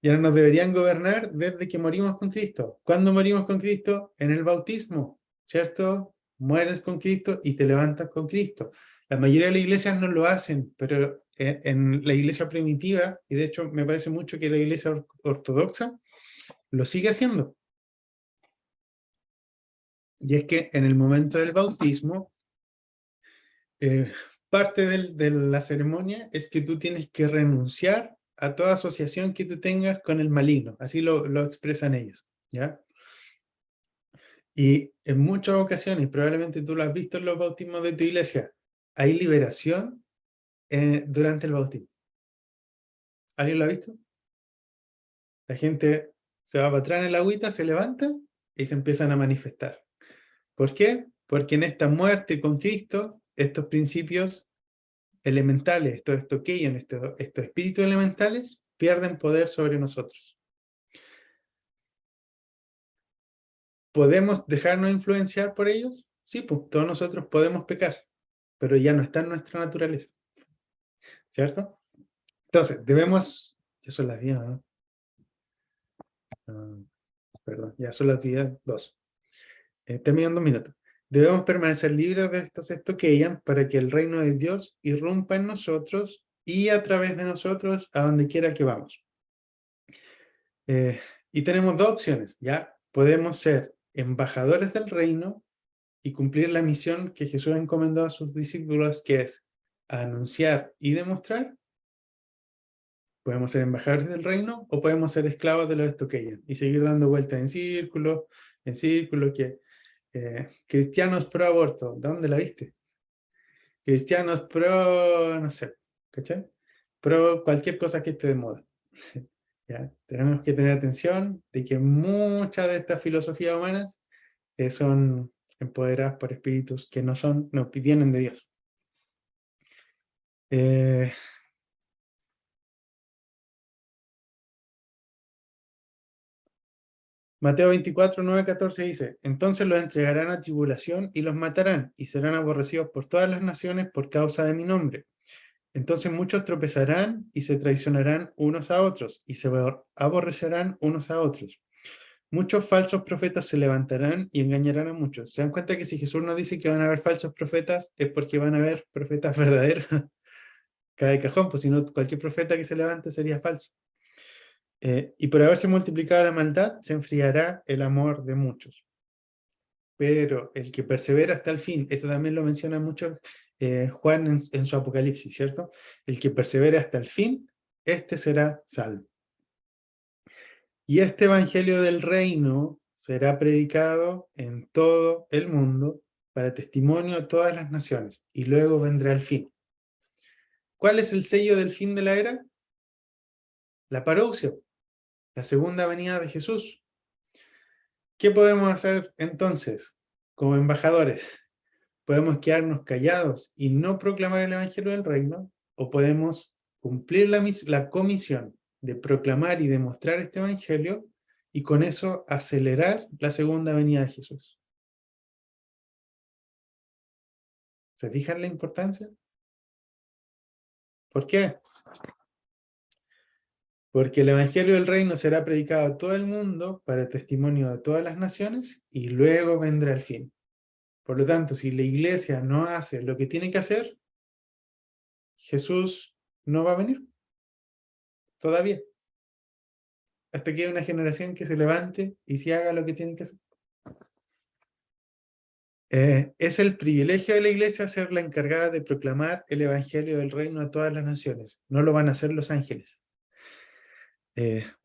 no nos deberían gobernar desde que morimos con Cristo. ¿Cuándo morimos con Cristo? En el bautismo, ¿cierto? Mueres con Cristo y te levantas con Cristo. La mayoría de las iglesias no lo hacen, pero en la iglesia primitiva, y de hecho me parece mucho que la iglesia ortodoxa lo sigue haciendo. Y es que en el momento del bautismo, parte de la ceremonia es que tú tienes que renunciar a toda asociación que tú tengas con el maligno. Así lo expresan ellos, ¿ya? Y en muchas ocasiones, probablemente tú lo has visto en los bautismos de tu iglesia, hay liberación durante el bautismo. ¿Alguien lo ha visto? La gente se va para atrás en el agüita, se levanta y se empiezan a manifestar. ¿Por qué? Porque en esta muerte con Cristo, estos principios elementales, estos estoqueion, estos espíritus elementales, pierden poder sobre nosotros. ¿Podemos dejarnos influenciar por ellos? Sí, pues todos nosotros podemos pecar, pero ya no está en nuestra naturaleza. ¿Cierto? Entonces, debemos... Ya son las 10, ¿no? Perdón, ya son las 10:02. Terminando un minuto. Debemos permanecer libres de estos estoqueian para que el reino de Dios irrumpa en nosotros y a través de nosotros a donde quiera que vamos. Y tenemos dos opciones, ¿ya? Podemos ser embajadores del reino y cumplir la misión que Jesús encomendó a sus discípulos, que es anunciar y demostrar. Podemos ser embajadores del reino o podemos ser esclavos de los estoqueian y seguir dando vueltas en círculo, que cristianos pro aborto. ¿De dónde la viste? Cristianos pro, no sé, ¿cachai? Pro cualquier cosa que esté de moda. ¿Ya? Tenemos que tener atención de que muchas de estas filosofías humanas son empoderadas por espíritus que no vienen de Dios. Mateo 24, 9, 14 dice: entonces los entregarán a tribulación y los matarán, y serán aborrecidos por todas las naciones por causa de mi nombre. Entonces muchos tropezarán y se traicionarán unos a otros, y se aborrecerán unos a otros. Muchos falsos profetas se levantarán y engañarán a muchos. ¿Se dan cuenta que si Jesús nos dice que van a haber falsos profetas, es porque van a haber profetas verdaderos? Cae de cajón, pues si no, cualquier profeta que se levante sería falso. Y por haberse multiplicado la maldad, se enfriará el amor de muchos. Pero el que persevera hasta el fin, esto también lo menciona mucho Juan en su Apocalipsis, ¿cierto? El que persevera hasta el fin, este será salvo. Y este evangelio del reino será predicado en todo el mundo para testimonio a todas las naciones, y luego vendrá el fin. ¿Cuál es el sello del fin de la era? La parousia, la segunda venida de Jesús. ¿Qué podemos hacer entonces como embajadores? podemos quedarnos callados y no proclamar el Evangelio del Reino, o podemos cumplir la comisión de proclamar y demostrar este Evangelio, y con eso acelerar la segunda venida de Jesús. ¿Se fijan la importancia? ¿Por qué? Porque el Evangelio del Reino será predicado a todo el mundo para testimonio de todas las naciones, y luego vendrá el fin. Por lo tanto, si la iglesia no hace lo que tiene que hacer, Jesús no va a venir. Todavía. Hasta que haya una generación que se levante y se haga lo que tiene que hacer. Es el privilegio de la iglesia ser la encargada de proclamar el Evangelio del Reino a todas las naciones. No lo van a hacer los ángeles.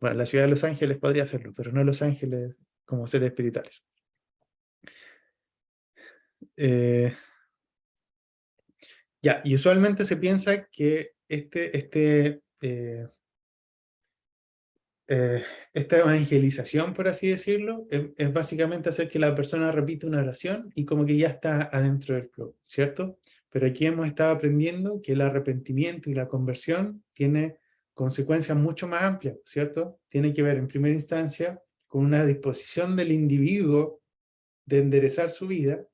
Bueno, la ciudad de Los Ángeles podría hacerlo, pero no los ángeles como seres espirituales. Ya, y usualmente se piensa que esta evangelización, por así decirlo, es básicamente hacer que la persona repita una oración y como que ya está adentro del club, ¿cierto? Pero aquí hemos estado aprendiendo que el arrepentimiento y la conversión tiene consecuencias mucho más amplias, ¿cierto? Tiene que ver en primera instancia con una disposición del individuo de enderezar su vida,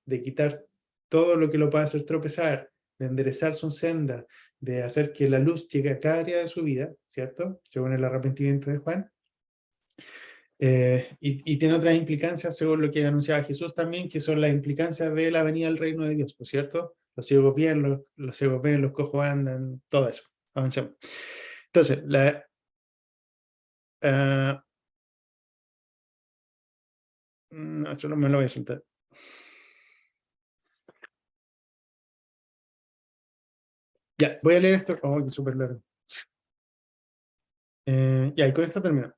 de quitar todo lo que lo pueda hacer tropezar, de enderezar su senda, de hacer que la luz llegue a cada área de su vida, ¿cierto? Según el arrepentimiento de Juan. Y tiene otras implicancias, según lo que anunciaba Jesús también, que son las implicancias de la venida del reino de Dios, ¿no es cierto? Los ciegos ven, los cojos andan, todo eso. Avancemos. Entonces, no, eso no me lo voy a saltar. Ya, voy a leer esto. Oh, que súper largo. Ya, y con esto termino.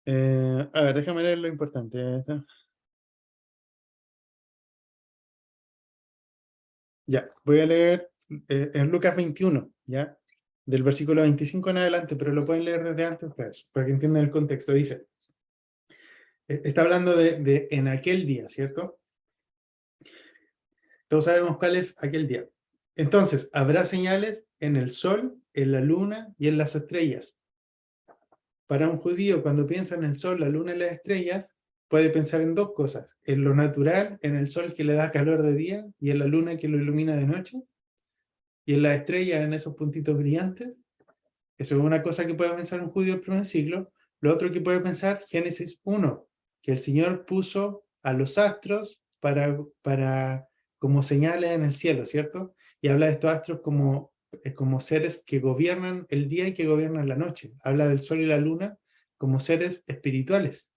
A ver, déjame leer lo importante. Ya, voy a leer en Lucas 21, ¿ya? Del versículo 25 en adelante, pero lo pueden leer desde antes ustedes, para que entiendan el contexto. Dice, está hablando de en aquel día, ¿cierto? Todos sabemos cuál es aquel día. Entonces, habrá señales en el sol, en la luna y en las estrellas. Para un judío, cuando piensa en el sol, la luna y las estrellas, puede pensar en dos cosas: en lo natural, en el sol que le da calor de día, y en la luna que lo ilumina de noche, y en las estrellas, en esos puntitos brillantes. Eso es una cosa que puede pensar un judío del primer siglo. Lo otro que puede pensar, Génesis 1, que el Señor puso a los astros como señales en el cielo, ¿cierto? Y habla de estos astros como seres que gobiernan el día y que gobiernan la noche. Habla del sol y la luna como seres espirituales.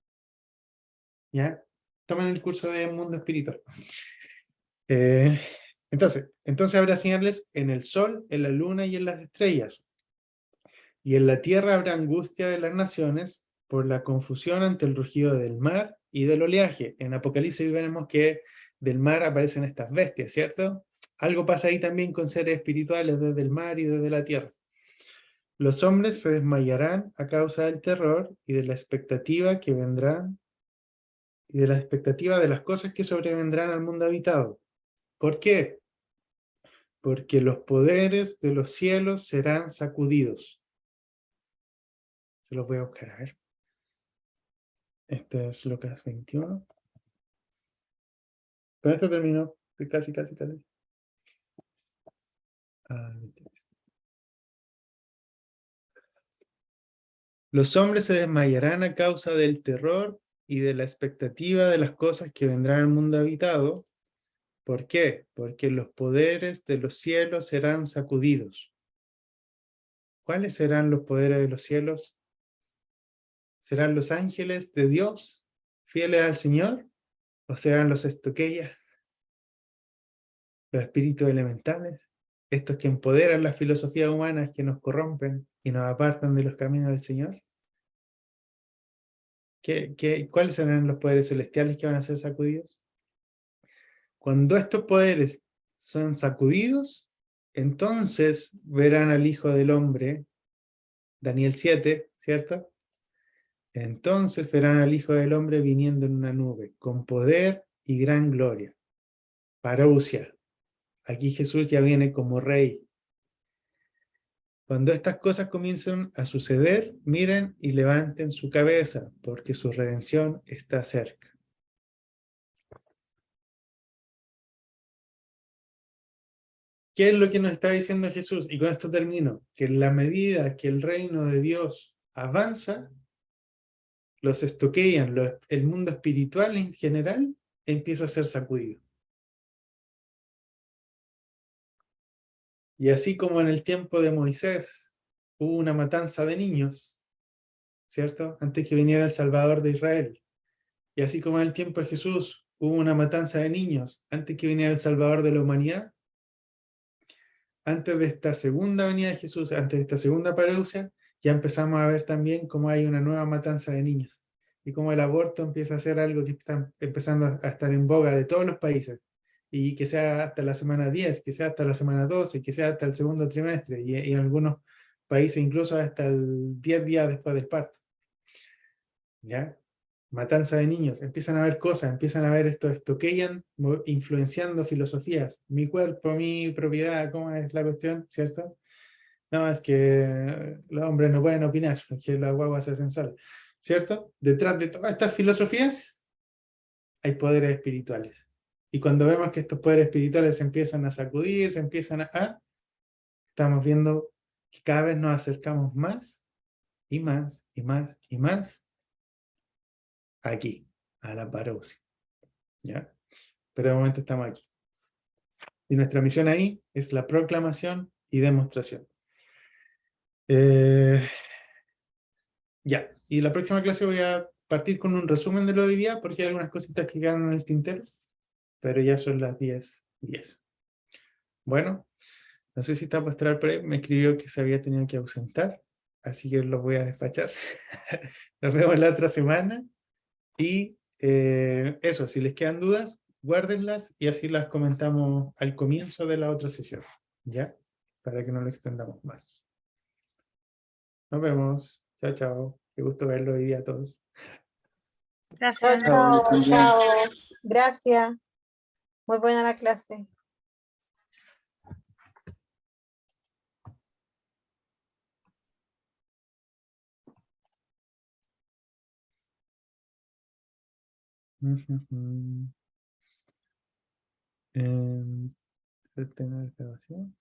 ¿Ya? Tomen el curso de mundo espiritual. Entonces habrá señales en el sol, en la luna y en las estrellas. Y en la tierra habrá angustia de las naciones por la confusión ante el rugido del mar y del oleaje. En Apocalipsis veremos que del mar aparecen estas bestias, ¿cierto? Algo pasa ahí también con seres espirituales desde el mar y desde la tierra. Los hombres se desmayarán a causa del terror y de la expectativa que vendrán, y de la expectativa de las cosas que sobrevendrán al mundo habitado. ¿Por qué? Porque los poderes de los cielos serán sacudidos. Se los voy a buscar, a ver. Este es Lucas 21. Con esto termino. Casi. Los hombres se desmayarán a causa del terror y de la expectativa de las cosas que vendrán al mundo habitado. ¿Por qué? Porque los poderes de los cielos serán sacudidos. ¿Cuáles serán los poderes de los cielos? ¿Serán los ángeles de Dios fieles al Señor? ¿O serán los estoqueyas? ¿Los espíritus elementales? Estos que empoderan las filosofías humanas, que nos corrompen y nos apartan de los caminos del Señor. ¿Cuáles serán los poderes celestiales que van a ser sacudidos? Cuando estos poderes son sacudidos, entonces verán al Hijo del Hombre, Daniel 7, ¿cierto? Entonces verán al Hijo del Hombre viniendo en una nube, con poder y gran gloria. Parousia. Aquí Jesús ya viene como rey. Cuando estas cosas comiencen a suceder, miren y levanten su cabeza, porque su redención está cerca. ¿Qué es lo que nos está diciendo Jesús? Y con esto termino. Que en la medida que el reino de Dios avanza, los estoquean, el mundo espiritual en general empieza a ser sacudido. Y así como en el tiempo de Moisés hubo una matanza de niños, ¿cierto? Antes que viniera el Salvador de Israel. Y así como en el tiempo de Jesús hubo una matanza de niños antes que viniera el Salvador de la humanidad, antes de esta segunda venida de Jesús, antes de esta segunda parousia, ya empezamos a ver también cómo hay una nueva matanza de niños y cómo el aborto empieza a ser algo que está empezando a estar en boga de todos los países, y que sea hasta la semana 10, que sea hasta la semana 12, que sea hasta el segundo trimestre, y en algunos países incluso hasta el 10 días después del parto. ¿Ya? Matanza de niños, empiezan a ver cosas, empiezan a ver esto que influenciando filosofías. Mi cuerpo, mi propiedad, ¿cómo es la cuestión? ¿Cierto? No, es que los hombres no pueden opinar, que la guagua se hacen solas, ¿cierto? Detrás de todas estas filosofías hay poderes espirituales. Y cuando vemos que estos poderes espirituales se empiezan a sacudir, se empiezan estamos viendo que cada vez nos acercamos más y más y más y más aquí, a la parousia. ¿Ya? Pero de momento estamos aquí. Y nuestra misión ahí es la proclamación y demostración. Ya, y la próxima clase voy a partir con un resumen de lo de hoy día, porque hay algunas cositas que quedan en el tintero, pero ya son las 10:10. Bueno, no sé si está Pastoral por ahí, me escribió que se había tenido que ausentar, así que los voy a despachar. Nos vemos la otra semana. Y eso, si les quedan dudas, guárdenlas y así las comentamos al comienzo de la otra sesión, ¿ya? Para que no lo extendamos más. Nos vemos. Chao, chao. Qué gusto verlo hoy día a todos. Gracias. Chao, Chao, también. chao. Gracias. Muy buena la clase. Tener grabación.